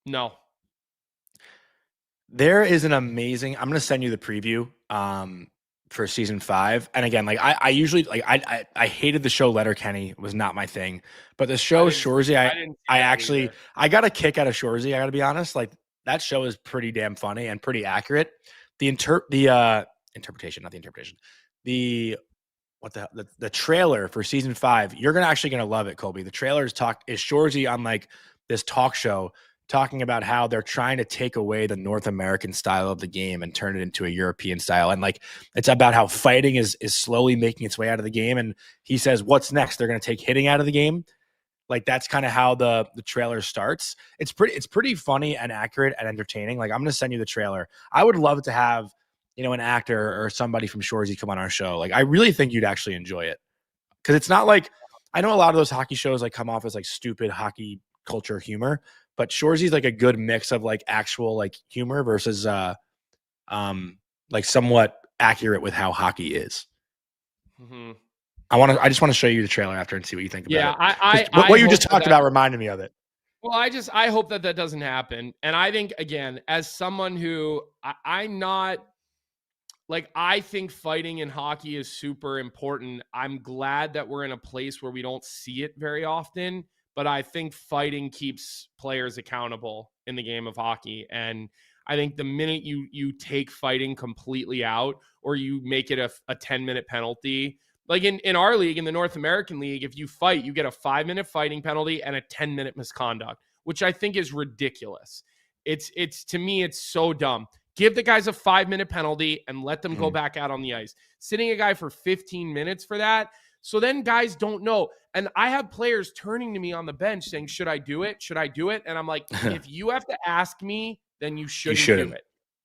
No. There is an amazing. I'm going to send you the preview for season 5. And again, like I usually like I hated the show Letterkenny, was not my thing, but the show Shoresy, I got a kick out of Shoresy. I got to be honest. Like that show is pretty damn funny and pretty accurate. The interpretation, not the interpretation. The trailer for season 5, you're actually gonna love it, Colby. The trailer is Shoresy on like this talk show talking about how they're trying to take away the North American style of the game and turn it into a European style. And like it's about how fighting is slowly making its way out of the game. And he says, what's next? They're gonna take hitting out of the game. Like that's kind of how the trailer starts. It's pretty funny and accurate and entertaining. Like I'm gonna send you the trailer. I would love to have an actor or somebody from Shoresy come on our show. Like I really think you'd actually enjoy it because it's not like I know a lot of those hockey shows like come off as like stupid hockey culture humor, but Shoresy's like a good mix of like actual like humor versus like somewhat accurate with how hockey is. Mm-hmm. I just want to show you the trailer after and see what you think about it. Yeah, what you just talked about reminded me of it. Well, I hope that doesn't happen. And I think, again, as someone who I'm not like, I think fighting in hockey is super important. I'm glad that we're in a place where we don't see it very often, but I think fighting keeps players accountable in the game of hockey. And I think the minute you take fighting completely out or you make it a 10-minute penalty, like in our league, in the North American League, if you fight, you get a 5-minute fighting penalty and a 10-minute misconduct, which I think is ridiculous. It's to me, it's so dumb. Give the guys a 5-minute penalty and let them go back out on the ice. Sitting a guy for 15 minutes for that. So then guys don't know. And I have players turning to me on the bench saying, should I do it? Should I do it? And I'm like, if you have to ask me, then you shouldn't do it.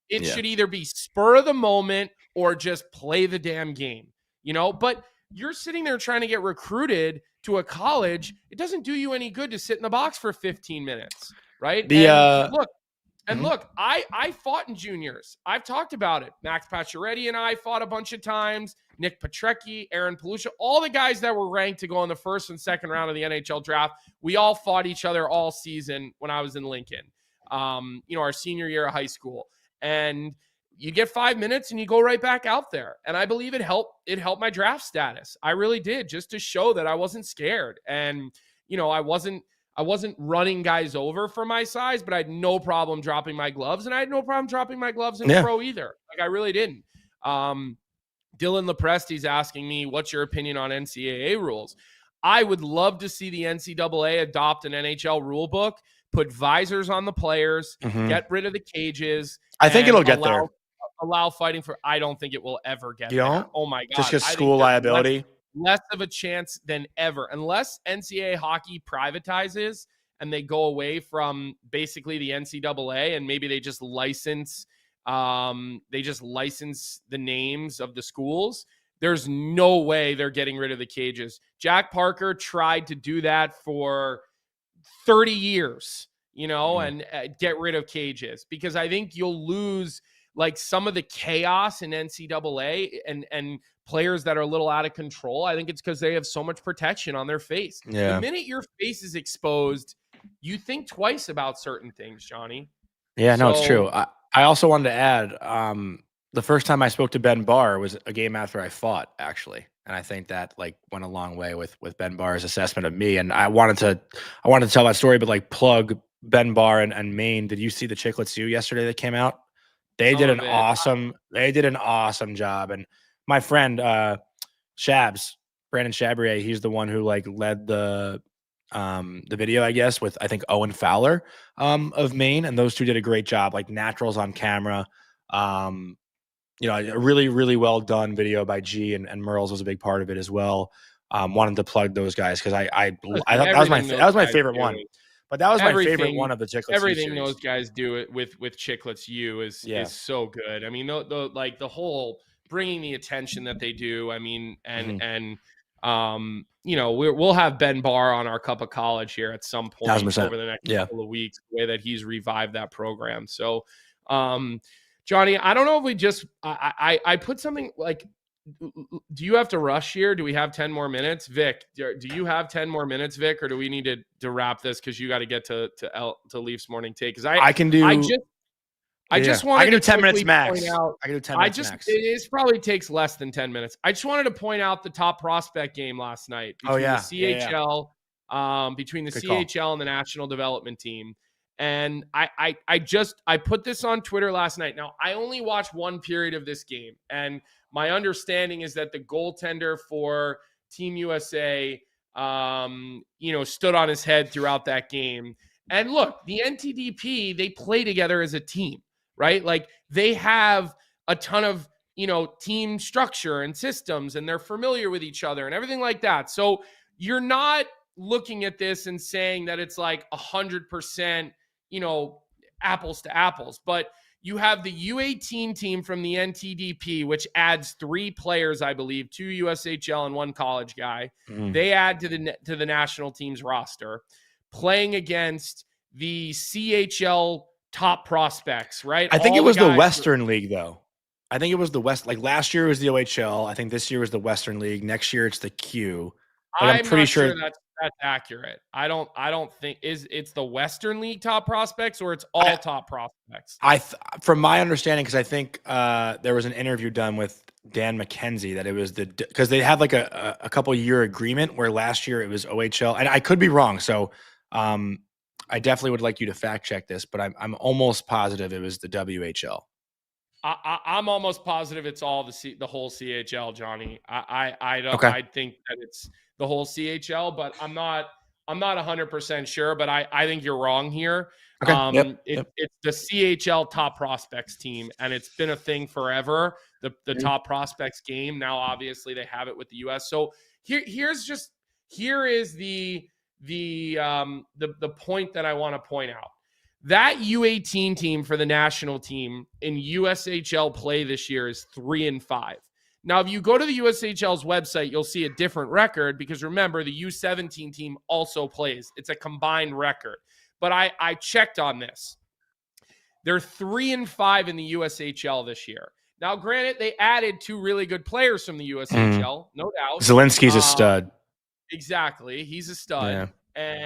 It should either be spur of the moment or just play the damn game, but you're sitting there trying to get recruited to a college. It doesn't do you any good to sit in the box for 15 minutes. Right. Look, I fought in juniors. I've talked about it. Max Pacioretty and I fought a bunch of times. Nick Petrecki, Aaron Palusha, all the guys that were ranked to go in the first and second round of the NHL draft. We all fought each other all season when I was in Lincoln, our senior year of high school. And you get 5 minutes and you go right back out there. And I believe it helped my draft status. I really did, just to show that I wasn't scared. And, I wasn't running guys over for my size, but I had no problem dropping my gloves, and I had no problem dropping my gloves in pro either. Like I really didn't. Dylan Lepresti's asking me, what's your opinion on NCAA rules? I would love to see the NCAA adopt an NHL rule book, put visors on the players, get rid of the cages. I think it'll get there. Allow fighting for. I don't think it will ever get there. Oh my God. Just because school liability. Less of a chance than ever, unless NCAA hockey privatizes and they go away from basically the NCAA and maybe they just license the names of the schools. There's no way they're getting rid of the cages. Jack Parker tried to do that for 30 years, and get rid of cages, because I think you'll lose like some of the chaos in NCAA and players that are a little out of control. I think it's because they have so much protection on their face. The minute your face is exposed, you think twice about certain things, Johnny. Yeah, no, it's true. I also wanted to add, the first time I spoke to Ben Barr was a game after I fought, actually. And I think that like went a long way with Ben Barr's assessment of me. And I wanted to tell that story, but like plug Ben Barr and Maine. Did you see the Chicklets Zoo yesterday that came out? They did an awesome job. And my friend Brandon Chabrier, he's the one who like led the video, I guess, with I think Owen Fowler of Maine, and those two did a great job, like naturals on camera. A really, really well done video by G, and Merles was a big part of it as well. Wanted to plug those guys because I thought that was my favorite one. But that was my favorite one of the Chicklets. Everything those guys do it with Chicklets U is so good. I mean, the whole bringing the attention that they do. I mean, we'll have Ben Barr on our Cup of College here at some point 1,000%. Over the next couple of weeks, the way that he's revived that program. So, Johnny, I don't know if we just I put something like do you have to rush here? Do we have 10 more minutes? Vic, do you have 10 more minutes, Vic, or do we need to wrap this because you got to get to Leafs morning take? Because I can do. I just wanted to 10 minutes max. Point out, I can do 10 minutes max. It probably takes less than 10 minutes. I just wanted to point out the top prospect game last night between the CHL, between the CHL and the National Development Team. And I put this on Twitter last night. Now, I only watched one period of this game, and my understanding is that the goaltender for Team USA, stood on his head throughout that game. And look, the NTDP, they play together as a team, right? Like they have a ton of, team structure and systems, and they're familiar with each other and everything like that. So you're not looking at this and saying that it's like 100%, apples to apples, but you have the U18 team from the NTDP, which adds 3 players, I believe, 2 USHL and 1 college guy. They add to the national team's roster, playing against the CHL top prospects, right? I think it was the Western League, though. I think it was the West. Like last year was the OHL. I think this year was the Western League. Next year it's the Q. I'm pretty sure that's accurate. I don't think it's the Western League top prospects, or it's all top prospects. From my understanding, because I think there was an interview done with Dan McKenzie that it was because they have like a couple year agreement where last year it was OHL, and I could be wrong. So I definitely would like you to fact check this, but I'm almost positive it was the WHL. I'm almost positive it's all the whole CHL, Johnny. I don't. Okay. I think that it's the whole CHL, but I'm not 100% sure. But I think you're wrong here. Okay. It's the CHL top prospects team, and it's been a thing forever. The top prospects game. Now, obviously, they have it with the US. So here is the point that I want to point out. That U18 team for the national team in USHL play this year is 3-5. Now, if you go to the USHL's website, you'll see a different record because remember, the U17 team also plays. It's a combined record. But I checked on this. They're 3-5 in the USHL this year. Now, granted, they added 2 really good players from the USHL, no doubt. Zelensky's a stud. Exactly. He's a stud. Yeah.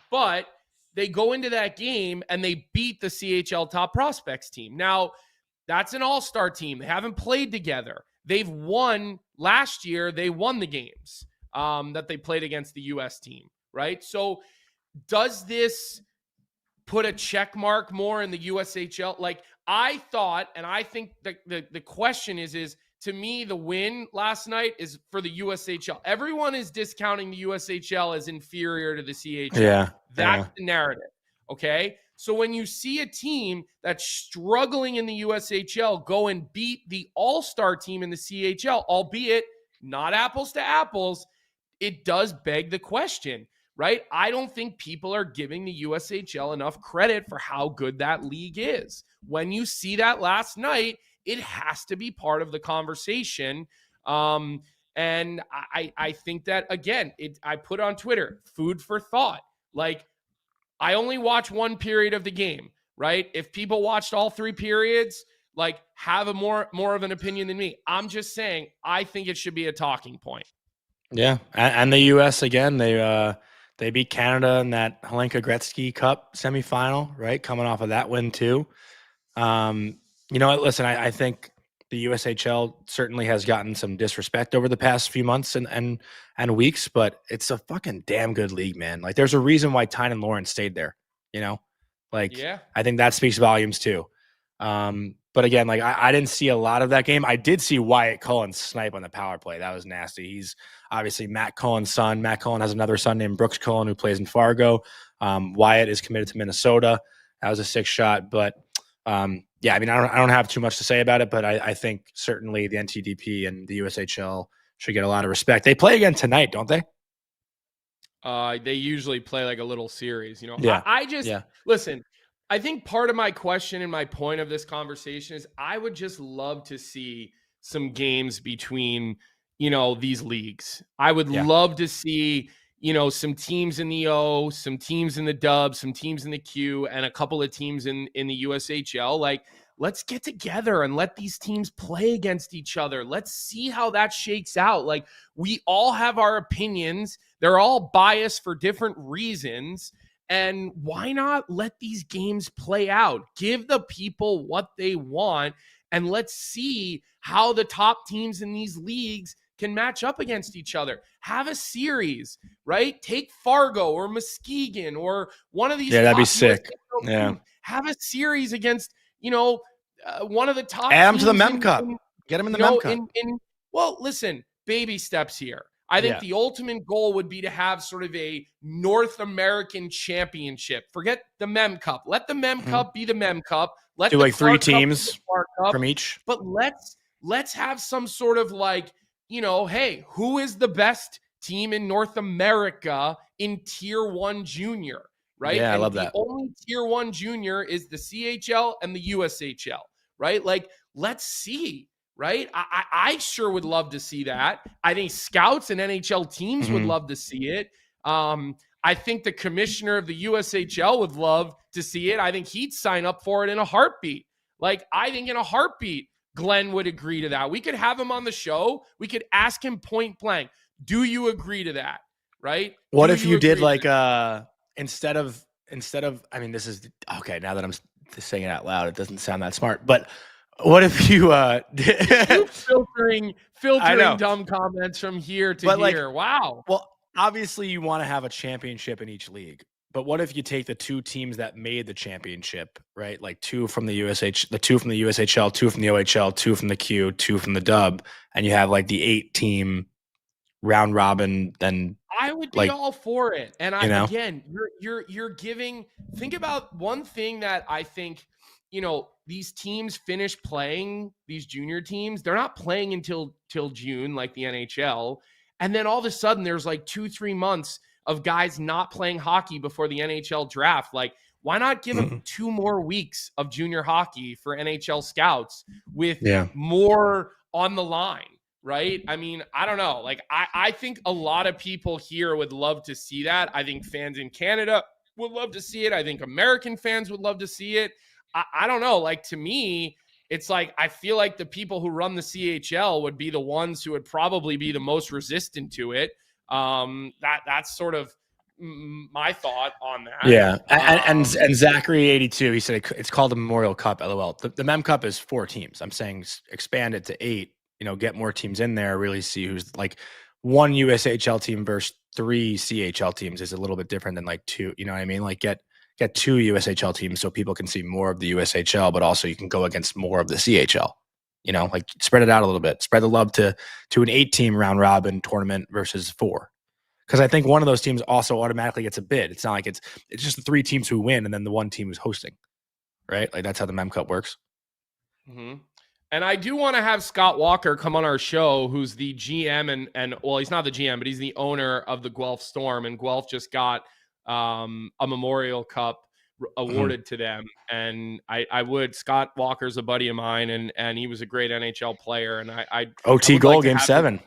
But they go into that game and they beat the CHL top prospects team. Now, that's an all-star team. They haven't played together. They've won last year. They won the games that they played against the U.S. team, right? So does this put a check mark more in the USHL? Like I thought, and I think the question is to me, the win last night is for the USHL. Everyone is discounting the USHL as inferior to the CHL. Yeah. That's the narrative. Okay. So when you see a team that's struggling in the USHL go and beat the all-star team in the CHL, albeit not apples to apples, it does beg the question, right? I don't think people are giving the USHL enough credit for how good that league is. When you see that last night, it has to be part of the conversation. And I think that, again, I put on Twitter, food for thought. Like, I only watch one period of the game, right? If people watched all 3 periods, like, have a more of an opinion than me. I'm just saying, I think it should be a talking point. Yeah, and the U.S., again, they beat Canada in that Hlinka Gretzky Cup semifinal, right? Coming off of that win, too. You know what? Listen, I think the USHL certainly has gotten some disrespect over the past few months and weeks, but it's a fucking damn good league, man. Like, there's a reason why Tyne and Lawrence stayed there, Like, yeah. I think that speaks volumes, too. But again, like, I didn't see a lot of that game. I did see Wyatt Cullen snipe on the power play. That was nasty. He's obviously Matt Cullen's son. Matt Cullen has another son named Brooks Cullen who plays in Fargo. Wyatt is committed to Minnesota. That was a 6 shot, but yeah, I mean, I don't have too much to say about it, but I think certainly the NTDP and the USHL should get a lot of respect. They play again tonight, don't they? They usually play like a little series, Yeah. Listen, I think part of my question and my point of this conversation is I would just love to see some games between, these leagues. I would love to see, some teams in the O, some teams in the Dub, some teams in the Q, and a couple of teams in the USHL. Like, let's get together and let these teams play against each other. Let's see how that shakes out. Like, we all have our opinions. They're all biased for different reasons. And why not let these games play out? Give the people what they want, and let's see how the top teams in these leagues can match up against each other. Have a series, right? Take Fargo or Muskegon or one of these. Yeah, that'd be sick. Yeah. Have a series against, one of the top Add them teams to the Mem Cup. Get them in the Mem Cup. Well, listen, baby steps here. I think the ultimate goal would be to have sort of a North American championship. Forget the Mem Cup. Let the Mem Cup be the Mem Cup. Let do the like three Clark Cup teams Cup, from each. But let's have some sort of like, hey, who is the best team in North America in Tier 1 Junior, right? Yeah, I love that. The only Tier 1 Junior is the CHL and the USHL, right? Like, let's see. Right? I sure would love to see that. I think scouts and NHL teams would love to see it. I think the commissioner of the USHL would love to see it. I think he'd sign up for it in a heartbeat. Like, I think in a heartbeat, Glenn would agree to that. We could have him on the show. We could ask him point blank, do you agree to that? Right? What if you did like instead of I mean, this is okay, now that I'm saying it out loud, it doesn't sound that smart, but what if you filtering dumb comments from here to here? Wow. Well, obviously you want to have a championship in each league, but what if you take the two teams that made the championship, right? Like two from the USHL, 2 from the OHL, 2 from the Q, 2 from the Dub, and you have like the 8-team round robin. Then I would be all for it. And again, you're giving. Think about one thing that I think. These teams finish playing, these junior teams, they're not playing until June, like the NHL. And then all of a sudden there's like 2-3 months of guys not playing hockey before the NHL draft. Like, why not give them 2 more weeks of junior hockey for NHL scouts with more on the line, right? I mean, I don't know. Like, I think a lot of people here would love to see that. I think fans in Canada would love to see it. I think American fans would love to see it. I don't know. Like, to me, it's like, I feel like the people who run the CHL would be the ones who would probably be the most resistant to it. That's sort of my thought on that. Yeah. And Zachary 82, he said it's called the Memorial Cup. LOL. The Mem Cup is 4 teams. I'm saying expand it to 8, get more teams in there, really see who's like one USHL team versus 3 CHL teams is a little bit different than like 2, you know what I mean? Like get 2 USHL teams so people can see more of the USHL, but also you can go against more of the CHL. Like spread it out a little bit. Spread the love to an 8-team round robin tournament versus 4. Because I think one of those teams also automatically gets a bid. It's not like it's just the 3 teams who win and then the 1 team who's hosting, right? Like that's how the Mem Cup works. Mm-hmm. And I do want to have Scott Walker come on our show, who's the GM and well, he's not the GM, but he's the owner of the Guelph Storm, and Guelph just got a Memorial Cup awarded to them. And Scott Walker's a buddy of mine, and he was a great NHL player. And I OT goal, game 7.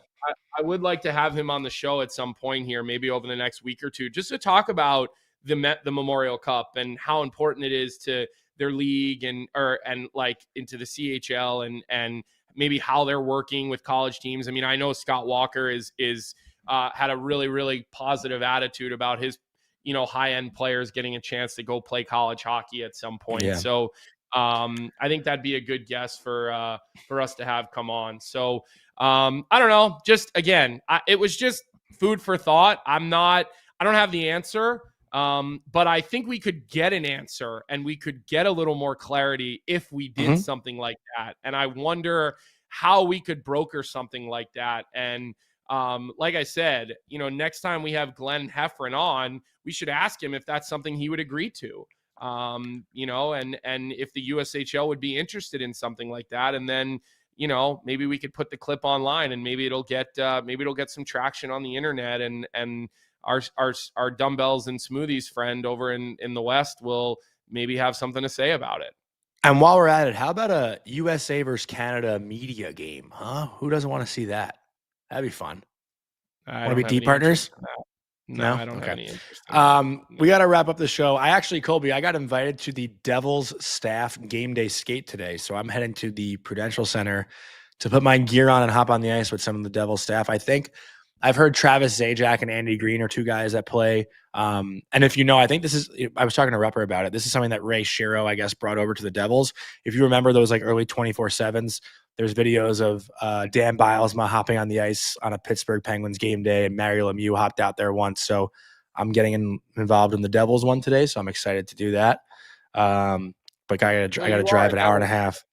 I would like to have him on the show at some point here, maybe over the next week or two, just to talk about the Memorial Cup and how important it is to their league and like into the CHL and maybe how they're working with college teams. I mean, I know Scott Walker is had a really, really positive attitude about his high-end players getting a chance to go play college hockey at some point. Yeah. So I think that'd be a good guest for us to have come on. So I don't know, just again, it was just food for thought. I don't have the answer, but I think we could get an answer and we could get a little more clarity if we did something like that. And I wonder how we could broker something like that. And like I said, next time we have Glenn Heffron on, we should ask him if that's something he would agree to, and if the USHL would be interested in something like that. And then, maybe we could put the clip online and maybe it'll get some traction on the internet, and our dumbbells and smoothies friend over in the West will maybe have something to say about it. And while we're at it, how about a USA versus Canada media game? Huh? Who doesn't want to see that? That'd be fun. Want to be D partners? No, I don't have any interest in that. We got to wrap up the show. Colby, I got invited to the Devils staff game day skate today. So I'm heading to the Prudential Center to put my gear on and hop on the ice with some of the Devils staff. I think I've heard Travis Zajac and Andy Green are two guys that play. And if you know, I think I was talking to Rupper about it. This is something that Ray Shero, I guess, brought over to the Devils. If you remember those like early 24/7s, there's videos of Dan Bilesma hopping on the ice on a Pittsburgh Penguins game day, and Mario Lemieux hopped out there once. So I'm getting involved in the Devils one today, so I'm excited to do that. But I got to drive an hour and a half.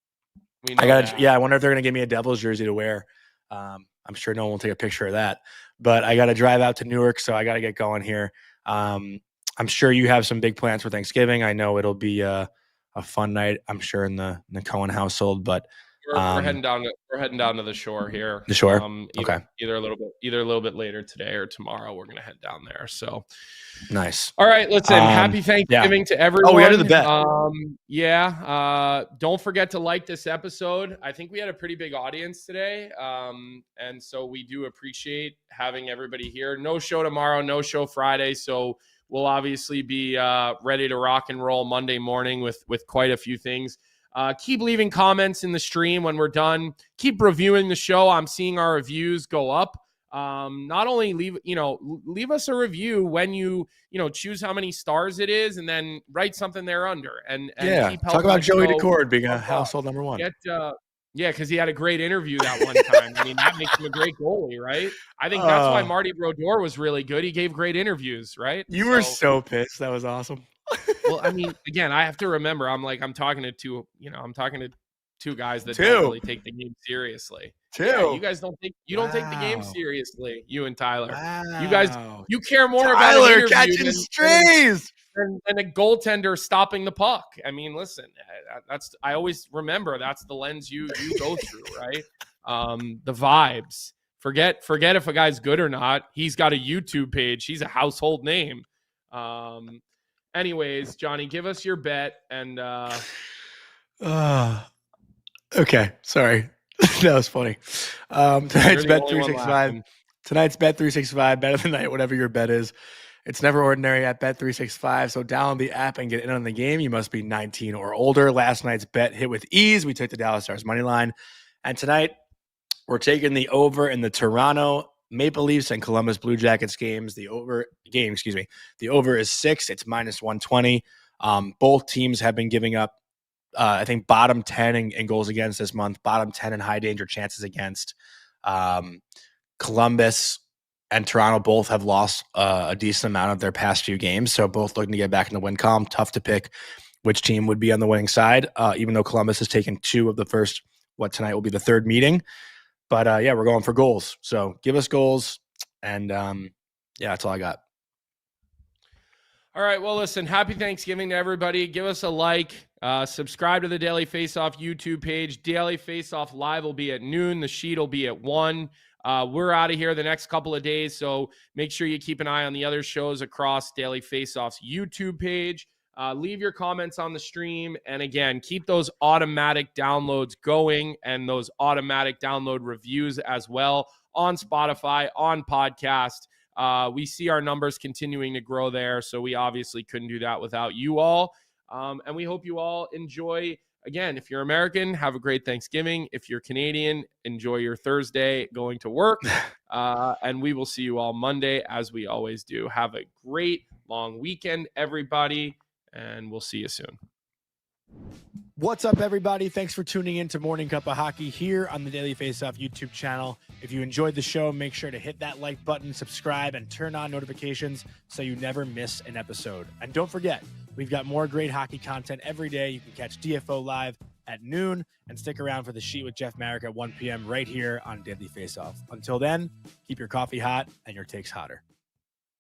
I wonder if they're going to give me a Devils jersey to wear. I'm sure no one will take a picture of that, but I got to drive out to Newark, so I got to get going here. I'm sure you have some big plans for Thanksgiving. I know it'll be a fun night, I'm sure, in the Cohen household, but we're heading down to the shore here. The shore. Either a little bit later today or tomorrow. We're gonna head down there. So nice. All right, listen. Happy Thanksgiving to everyone. Oh, we got to the bet. Don't forget to like this episode. I think we had a pretty big audience today, and so we do appreciate having everybody here. No show tomorrow, no show Friday, so we'll obviously be ready to rock and roll Monday morning with quite a few things. Keep leaving comments in the stream when we're done. Keep reviewing the show. I'm seeing our reviews go up. Not only leave us a review when you choose how many stars it is, and then write something there under. And keep talk about Joey Decord being a household number one. Because he had a great interview that one time. I mean, that makes him a great goalie, right? I think that's why Marty Brodeur was really good. He gave great interviews, right? You were so pissed. That was awesome. Well, I mean, again, I have to remember, I'm talking to two guys that don't really take the game seriously. Yeah, you guys don't take the game seriously. You and Tyler, you guys, you care more about Tyler catching strays than a goaltender stopping the puck. I mean, listen, I always remember that's the lens you go through, right? The vibes. Forget if a guy's good or not. He's got a YouTube page. He's a household name. Anyways, Johnny, give us your bet and okay, sorry. That was funny. Tonight's bet 365. Tonight's bet 365, bet of the night, whatever your bet is. It's never ordinary at bet 365. So download the app and get in on the game. You must be 19 or older. Last night's bet hit with ease. We took the Dallas Stars money line. And tonight we're taking the over in the Toronto Maple Leafs and Columbus Blue Jackets games. The over is 6. It's minus 120. Both teams have been giving up, I think, bottom 10 in goals against this month, bottom 10 in high danger chances against. Columbus and Toronto both have lost a decent amount of their past few games, so both looking to get back in the win column. Tough to pick which team would be on the winning side, even though Columbus has taken 2 of the first, tonight will be the 3rd meeting. But, we're going for goals. So give us goals, and, that's all I got. All right, well, listen, happy Thanksgiving to everybody. Give us a like. Subscribe to the Daily Faceoff YouTube page. Daily Faceoff Live will be at noon. The sheet will be at 1. We're out of here the next couple of days, so make sure you keep an eye on the other shows across Daily Faceoff's YouTube page. Leave your comments on the stream. And again, keep those automatic downloads going and those automatic download reviews as well on Spotify, on podcast. We see our numbers continuing to grow there, so we obviously couldn't do that without you all. And we hope you all enjoy. Again, if you're American, have a great Thanksgiving. If you're Canadian, enjoy your Thursday going to work. And we will see you all Monday, as we always do. Have a great long weekend, everybody, and we'll see you soon. What's up, everybody? Thanks for tuning in to Morning Cuppa Hockey here on the Daily Faceoff YouTube channel. If you enjoyed the show, make sure to hit that like button, subscribe, and turn on notifications so you never miss an episode. And don't forget, we've got more great hockey content every day. You can catch DFO live at noon and stick around for the sheet with Jeff Marek at 1 p.m. right here on Daily Faceoff. Until then, keep your coffee hot and your takes hotter.